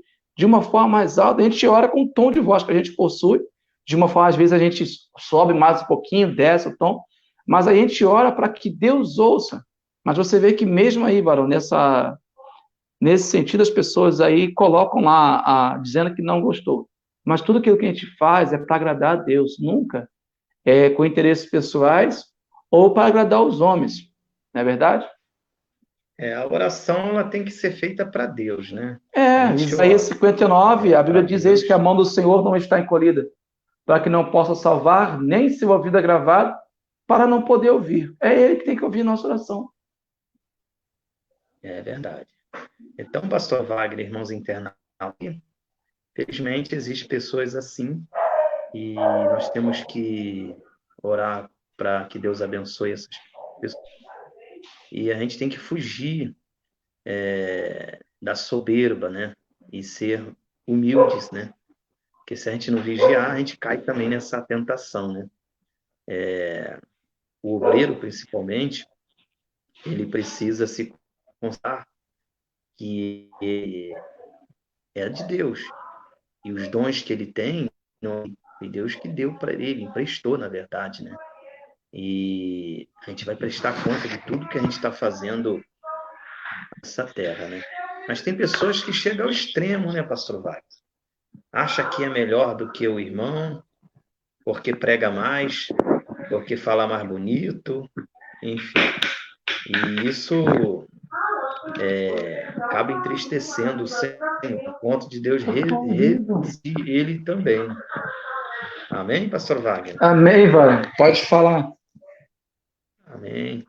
Speaker 1: uma forma mais alta. A gente ora com o tom de voz que a gente possui. De uma forma, às vezes, a gente sobe mais um pouquinho, desce o tom. Mas a gente ora para que Deus ouça. Mas você vê que mesmo aí, Barão, nesse sentido, as pessoas aí colocam lá, dizendo que não gostou. Mas tudo aquilo que a gente faz é para agradar a Deus. Nunca com interesses pessoais ou para agradar os homens. Não é verdade?
Speaker 2: A oração ela tem que ser feita para Deus, né? A gente
Speaker 1: Isaías
Speaker 2: ora
Speaker 1: 59, a
Speaker 2: para
Speaker 1: Bíblia diz eis que a
Speaker 2: Deus.
Speaker 1: mão do Senhor não está encolhida, para que não possa salvar, nem seu ouvido agravado, para não poder ouvir. É Ele que tem que ouvir nossa oração.
Speaker 2: É verdade. Então, pastor Wagner, irmãos internautas, felizmente existem pessoas assim e nós temos que orar para que Deus abençoe essas pessoas. E a gente tem que fugir da soberba, né? e ser humildes, né? Porque se a gente não vigiar, a gente cai também nessa tentação, né? O obreiro, principalmente, ele precisa se constar que é de Deus. E os dons que ele tem, não foi Deus que deu para ele, emprestou, na verdade, né? E a gente vai prestar conta de tudo que a gente está fazendo nessa terra, né? Mas tem pessoas que chegam ao extremo, né, pastor Wagner? Acha que é melhor do que o irmão, porque prega mais, porque fala mais bonito, enfim. E isso acaba entristecendo o Senhor, a ponto de Deus reduzir ele também. Amém, pastor Wagner?
Speaker 1: Amém, Wagner. Pode falar.
Speaker 2: Amém.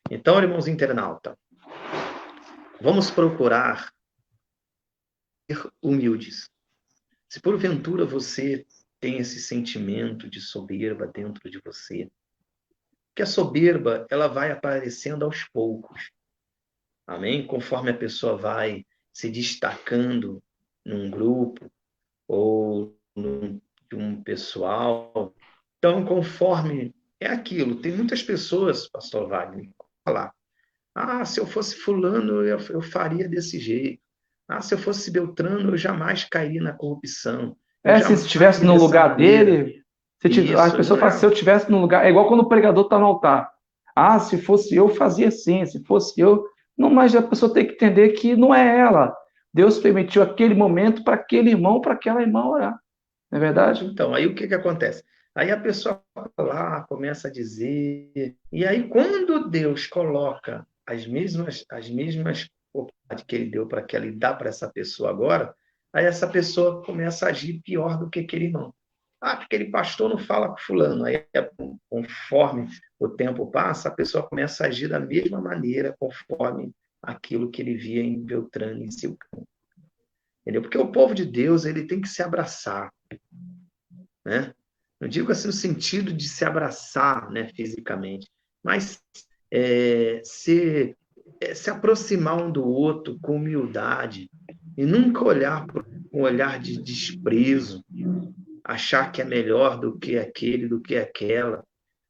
Speaker 2: Então, irmãos internauta, vamos procurar ser humildes. Se porventura você tem esse sentimento de soberba dentro de você, que a soberba ela vai aparecendo aos poucos. Amém? Conforme a pessoa vai se destacando num grupo ou de um pessoal. Então, conforme é aquilo, tem muitas pessoas, pastor Wagner, falar: ah, se eu fosse fulano, eu faria desse jeito. Ah, se eu fosse Beltrano, eu jamais cairia na corrupção. Eu
Speaker 1: Se
Speaker 2: jamais
Speaker 1: estivesse
Speaker 2: faria
Speaker 1: no
Speaker 2: dessa
Speaker 1: lugar
Speaker 2: maneira.
Speaker 1: dele, a
Speaker 2: Isso,
Speaker 1: pessoa
Speaker 2: não
Speaker 1: fala, se eu
Speaker 2: é?
Speaker 1: estivesse no lugar, é igual quando o pregador está no altar. Ah, se fosse eu, fazia assim, se fosse eu. Não, mas a pessoa tem que entender que não é ela. Deus permitiu aquele momento para aquele irmão, para aquela irmã orar. Não é verdade?
Speaker 2: Então, aí o que acontece? Aí a pessoa lá começa a dizer, e aí quando Deus coloca as mesmas oportunidades que ele deu para que ele dá para essa pessoa agora, aí essa pessoa começa a agir pior do que aquele irmão. Ah, porque aquele pastor não fala com fulano. Aí, conforme o tempo passa, a pessoa começa a agir da mesma maneira, conforme aquilo que ele via em Beltrano, em Silcão. Entendeu? Porque o povo de Deus, ele tem que se abraçar, né? Não digo assim no sentido de se abraçar, né, fisicamente, mas se aproximar um do outro com humildade e nunca olhar com um olhar de desprezo, achar que é melhor do que aquele, do que aquela,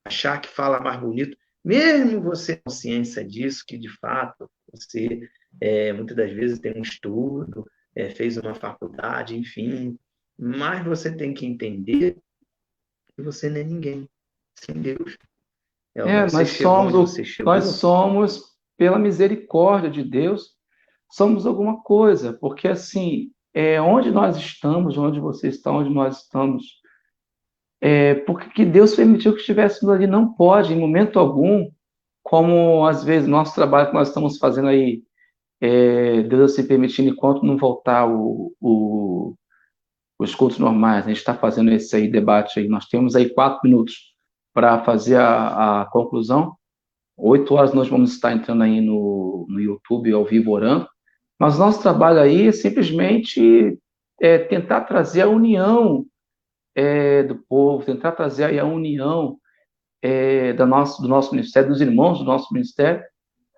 Speaker 2: achar que fala mais bonito, mesmo você com consciência disso, que de fato você muitas das vezes tem um estudo, fez uma faculdade, enfim, mas você tem que entender que você não é ninguém sem Deus. Você
Speaker 1: Nós
Speaker 2: chegou
Speaker 1: somos
Speaker 2: onde você
Speaker 1: nós
Speaker 2: chegou.
Speaker 1: somos pela misericórdia de Deus, somos alguma coisa, porque assim, onde nós estamos, onde você está, onde nós estamos, porque que Deus permitiu que estivéssemos ali, não pode, em momento algum, como às vezes nosso trabalho que nós estamos fazendo aí, Deus assim permitindo, enquanto não voltar os cultos normais, a gente está fazendo esse aí debate aí, nós temos aí 4 minutos para fazer a conclusão. 8 horas nós vamos estar entrando aí no YouTube ao vivo orando, mas nosso trabalho aí é simplesmente tentar trazer a união do povo, tentar trazer aí a união do nosso ministério, dos irmãos do nosso ministério.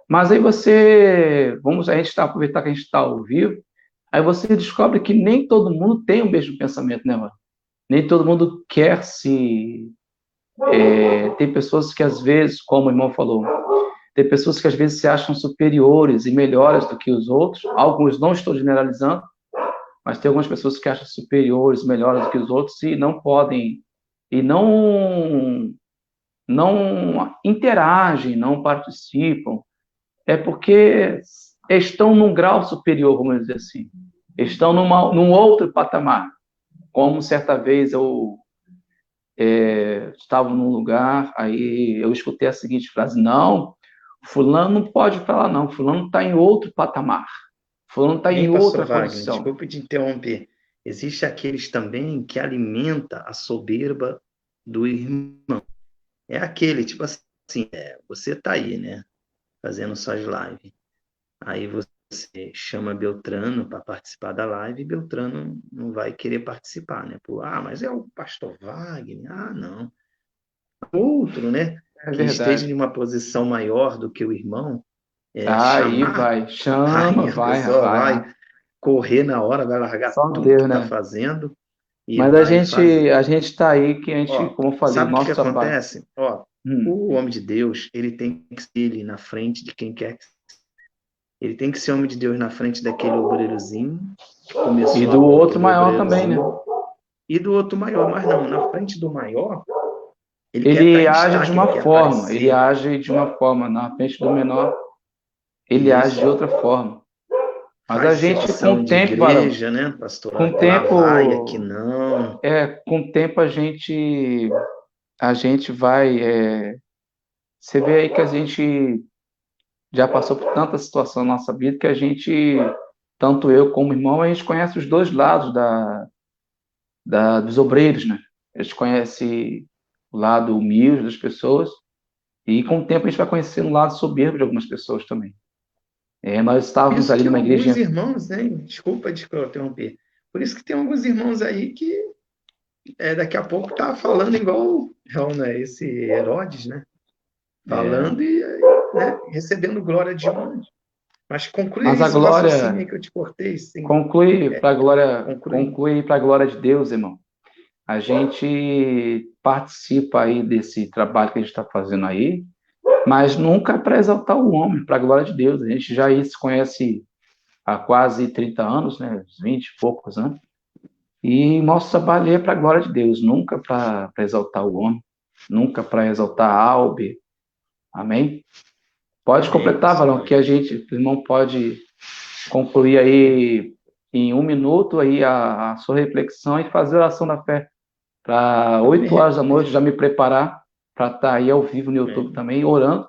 Speaker 1: Mas aí a gente está aproveitar que a gente está ao vivo, aí você descobre que nem todo mundo tem o mesmo pensamento, né, mano? Nem todo mundo quer se. Tem pessoas que às vezes, como o irmão falou, tem pessoas que às vezes se acham superiores e melhores do que os outros. Alguns, não estou generalizando, mas tem algumas pessoas que acham superiores, melhores do que os outros e não podem, e não interagem, não participam. É porque estão num grau superior, vamos dizer assim. Estão num outro patamar. Como certa vez eu estava num lugar, aí eu escutei a seguinte frase: não, fulano não pode falar não, fulano está em outro patamar, fulano está em
Speaker 2: Bem, pastor
Speaker 1: outra
Speaker 2: Wagner,
Speaker 1: condição.
Speaker 2: desculpe te interromper. Existe aqueles também que alimenta a soberba do irmão. É aquele, tipo assim, você está aí, né, fazendo suas lives. Aí você chama Beltrano para participar da live e Beltrano não vai querer participar, né? Mas é o pastor Wagner. Ah, não. Outro, né,
Speaker 1: É
Speaker 2: que esteja
Speaker 1: verdade.
Speaker 2: em uma posição maior do que o irmão,
Speaker 1: Aí
Speaker 2: chamar,
Speaker 1: vai, chama,
Speaker 2: aí a
Speaker 1: vai,
Speaker 2: pessoa
Speaker 1: vai.
Speaker 2: vai. correr na hora, vai largar
Speaker 1: Só
Speaker 2: tudo que
Speaker 1: Deus,
Speaker 2: está
Speaker 1: né?
Speaker 2: fazendo e
Speaker 1: Mas
Speaker 2: vai fazer.
Speaker 1: a gente está aí, que a gente,
Speaker 2: Ó,
Speaker 1: como eu falei, o
Speaker 2: sabe o que que
Speaker 1: nosso trabalho.
Speaker 2: acontece? Ó, o homem de Deus, ele tem que ser ele na frente de quem quer que ele tem que ser homem de Deus na frente daquele obreirozinho que
Speaker 1: E
Speaker 2: começou
Speaker 1: do
Speaker 2: lá com
Speaker 1: outro
Speaker 2: aquele
Speaker 1: maior também, né?
Speaker 2: obreirozinho e do outro maior, mas não, na frente do maior, ele quer estar
Speaker 1: Ele
Speaker 2: em
Speaker 1: age de
Speaker 2: destaque, ele
Speaker 1: uma
Speaker 2: quer
Speaker 1: forma, ele
Speaker 2: aparecer.
Speaker 1: age de uma forma, na frente do menor, ele age de
Speaker 2: Isso,
Speaker 1: outra forma. Mas a
Speaker 2: faz
Speaker 1: gente, com
Speaker 2: acepção
Speaker 1: o
Speaker 2: de
Speaker 1: tempo, varão,
Speaker 2: igreja, né,
Speaker 1: com
Speaker 2: pastor?
Speaker 1: o
Speaker 2: Lá vai, aqui
Speaker 1: tempo,
Speaker 2: não.
Speaker 1: com o tempo a gente vai, você vê aí que a gente já passou por tanta situação na nossa vida que a gente, tanto eu como o irmão, a gente conhece os dois lados dos obreiros, né? A gente conhece o lado humilde das pessoas e com o tempo a gente vai conhecendo o lado soberbo de algumas pessoas também. Nós
Speaker 2: Por
Speaker 1: estávamos
Speaker 2: isso
Speaker 1: ali
Speaker 2: que
Speaker 1: numa
Speaker 2: alguns
Speaker 1: igrejinha.
Speaker 2: irmãos, né, desculpa te interromper, por isso que tem alguns irmãos aí que daqui a pouco tá falando igual, né, esse Herodes, né?
Speaker 1: é,
Speaker 2: Falando e né, recebendo glória de honra. Mas conclui
Speaker 1: mas
Speaker 2: aí
Speaker 1: a
Speaker 2: seu raciocínio aí
Speaker 1: glória
Speaker 2: que eu te cortei, sim. Conclui.
Speaker 1: conclui para a glória de Deus, irmão. A gente participa aí desse trabalho que a gente está fazendo aí, mas nunca para exaltar o homem, para a glória de Deus. A gente já se conhece há quase 30 anos, né? 20 e poucos anos. E nosso trabalho é para a glória de Deus, nunca para exaltar o homem, nunca para exaltar a Albe. Amém? Pode
Speaker 2: Amém,
Speaker 1: completar,
Speaker 2: pastor
Speaker 1: Valão, que a
Speaker 2: Wagner.
Speaker 1: gente, o irmão pode concluir aí em 1 minuto aí a sua reflexão e fazer a oração da fé para
Speaker 2: Então,
Speaker 1: 8 horas da noite já me preparar para estar aí ao vivo no YouTube
Speaker 2: amém.
Speaker 1: também, orando.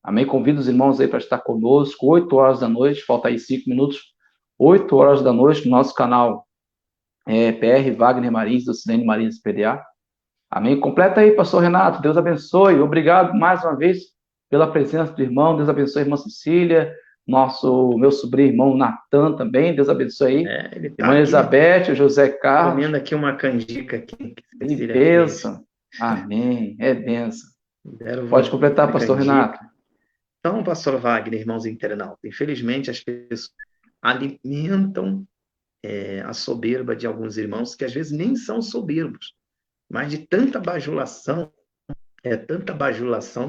Speaker 1: Amém? Convido os irmãos aí para estar conosco, 8 horas da noite, falta aí 5 minutos, 8 horas da noite no nosso canal PR Wagner Marins, do Cidene Marins PDA. Amém? Completa aí, pastor Renato, Deus abençoe. Obrigado mais uma vez pela presença do irmão, Deus abençoe a irmã Cecília, meu sobrinho irmão Natan também, Deus abençoe aí.
Speaker 2: Ele está
Speaker 1: Irmã
Speaker 2: aqui
Speaker 1: Elizabeth, José Carlos,
Speaker 2: comendo aqui uma canjica aqui que a
Speaker 1: e
Speaker 2: Cecília fez.
Speaker 1: bênção. Amém, é bênção.
Speaker 2: Deram
Speaker 1: Pode completar, pastor Renato.
Speaker 2: canjica. Então, pastor Wagner, irmãos internautas, infelizmente as pessoas alimentam a soberba de alguns irmãos que às vezes nem são soberbos, mas de tanta bajulação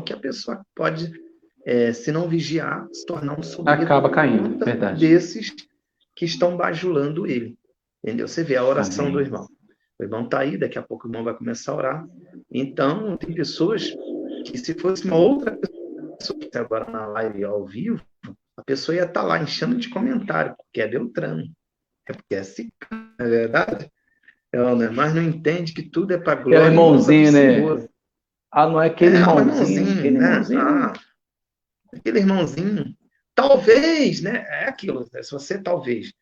Speaker 2: que a pessoa pode, se não vigiar, se tornar um soberbo
Speaker 1: Acaba
Speaker 2: por
Speaker 1: caindo,
Speaker 2: conta
Speaker 1: verdade.
Speaker 2: desses que estão bajulando ele. Entendeu? Você vê a oração do
Speaker 1: Amém.
Speaker 2: irmão. O irmão está aí, daqui a pouco o irmão vai começar a orar. Então, tem pessoas que se fosse uma outra pessoa que está agora na live ao vivo, a pessoa ia estar lá enchendo de comentário, porque é Beltrano, é porque é Ciclano, não é verdade? Não, né? Mas não entende que tudo é para
Speaker 1: É o
Speaker 2: glória e honra do
Speaker 1: irmãozinho, né?
Speaker 2: Senhor.
Speaker 1: Ah, não é aquele
Speaker 2: O
Speaker 1: irmãozinho,
Speaker 2: irmãozinho,
Speaker 1: aquele
Speaker 2: né?
Speaker 1: irmãozinho.
Speaker 2: Aquele irmãozinho. Talvez, né? É aquilo. Né? Se você talvez,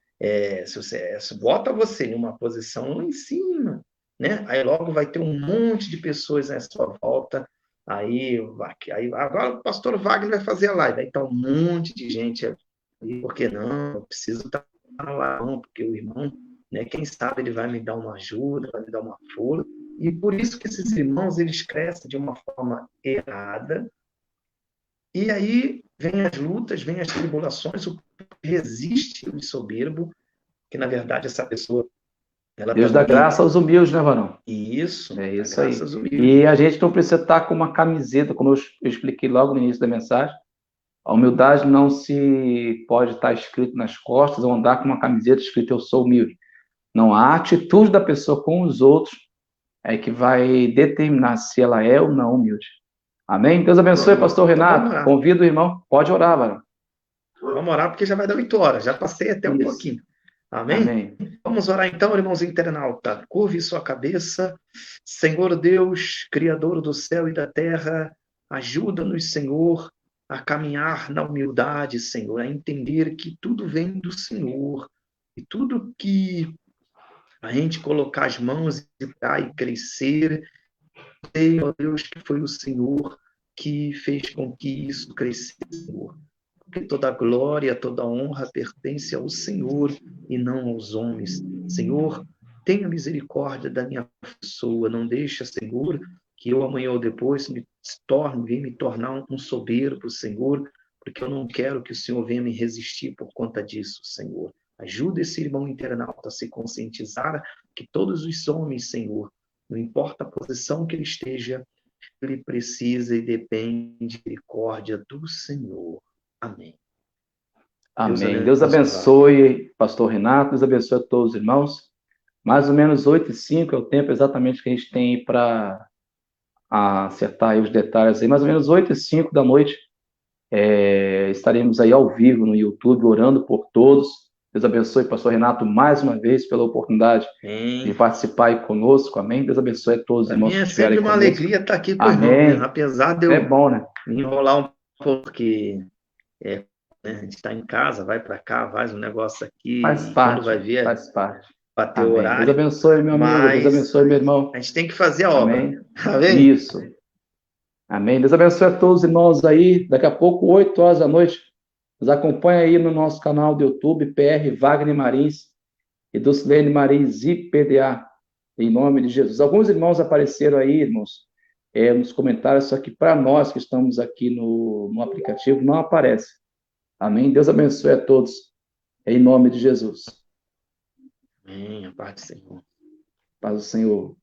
Speaker 2: se bota você em uma posição lá em cima, né? Aí logo vai ter um monte de pessoas à sua volta. Aí agora o pastor Wagner vai fazer a live. Aí tá um monte de gente ali. Por que não? Eu preciso estar lá, não, porque o irmão, né? Quem sabe ele vai me dar uma ajuda, vai me dar uma força. E por isso que esses irmãos eles crescem de uma forma errada. E aí vem as lutas, vem as tribulações, o resiste o soberbo, que na verdade essa pessoa ela
Speaker 1: Deus dá
Speaker 2: também
Speaker 1: graça aos humildes, né, varão?
Speaker 2: e isso,
Speaker 1: É
Speaker 2: a
Speaker 1: isso aí.
Speaker 2: graças humildes.
Speaker 1: E a gente não precisa estar com uma camiseta, como eu expliquei logo no início da mensagem. A humildade não se pode estar escrito nas costas ou andar com uma camiseta escrito eu sou humilde. Não, a atitude da pessoa com os outros é que vai determinar se ela é ou não humilde. Amém? Deus abençoe,
Speaker 2: Pronto,
Speaker 1: pastor
Speaker 2: então vamos
Speaker 1: Renato.
Speaker 2: lá.
Speaker 1: Convido o irmão. Pode orar, varão.
Speaker 2: Vamos orar porque já vai dar 8 horas, já passei até um
Speaker 1: Isso.
Speaker 2: pouquinho. Amém?
Speaker 1: Amém.
Speaker 2: Vamos orar então, irmãos internauta. Curve sua cabeça. Senhor Deus, Criador do céu e da terra, ajuda-nos, Senhor, a caminhar na humildade, Senhor, a entender que tudo vem do Senhor. E tudo que a gente colocar as mãos e crescer, sei, ó Deus, que foi o Senhor que fez com que isso crescesse, Senhor. Porque toda glória, toda honra pertence ao Senhor e não aos homens. Senhor, tenha misericórdia da minha pessoa, não deixa, Senhor, que eu amanhã ou depois venha me tornar um soberbo, Senhor, porque eu não quero que o Senhor venha me resistir por conta disso, Senhor. Ajuda esse irmão internauta a se conscientizar que todos os homens, Senhor, não importa a posição que ele esteja, ele precisa e depende de misericórdia do Senhor. Amém.
Speaker 1: Amém. Deus abençoe, pastor Renato, Deus abençoe a todos os irmãos. Mais ou menos 8h05 é o tempo exatamente que a gente tem para acertar aí os detalhes. Aí, mais ou menos 8h05 da noite, estaremos aí ao vivo no YouTube, orando por todos. Deus abençoe, pastor Renato, mais uma vez, pela oportunidade de participar aí conosco. Amém. Deus abençoe a todos os irmãos que estiverem conosco.
Speaker 2: É sempre uma alegria estar aqui com o
Speaker 1: irmão,
Speaker 2: né? Apesar de eu
Speaker 1: é bom, né?
Speaker 2: enrolar um pouco, porque né, a gente está em casa, vai para cá, faz um negócio aqui,
Speaker 1: faz parte,
Speaker 2: quando vai ver,
Speaker 1: faz parte.
Speaker 2: Bater o horário.
Speaker 1: Deus abençoe, meu amigo, Deus abençoe, meu irmão.
Speaker 2: A gente tem que fazer a obra.
Speaker 1: Amém.
Speaker 2: Amém?
Speaker 1: Isso. Amém. Deus abençoe a todos os irmãos aí. Daqui a pouco, 8h da noite, nos acompanha aí no nosso canal do YouTube, PR Wagner Marins e Dulcilene Marins IPDA, em nome de Jesus. Alguns irmãos apareceram aí, irmãos, nos comentários, só que para nós que estamos aqui no aplicativo, não aparece. Amém. Deus abençoe a todos, em nome de Jesus.
Speaker 2: Amém. A paz do Senhor.
Speaker 1: Paz do Senhor.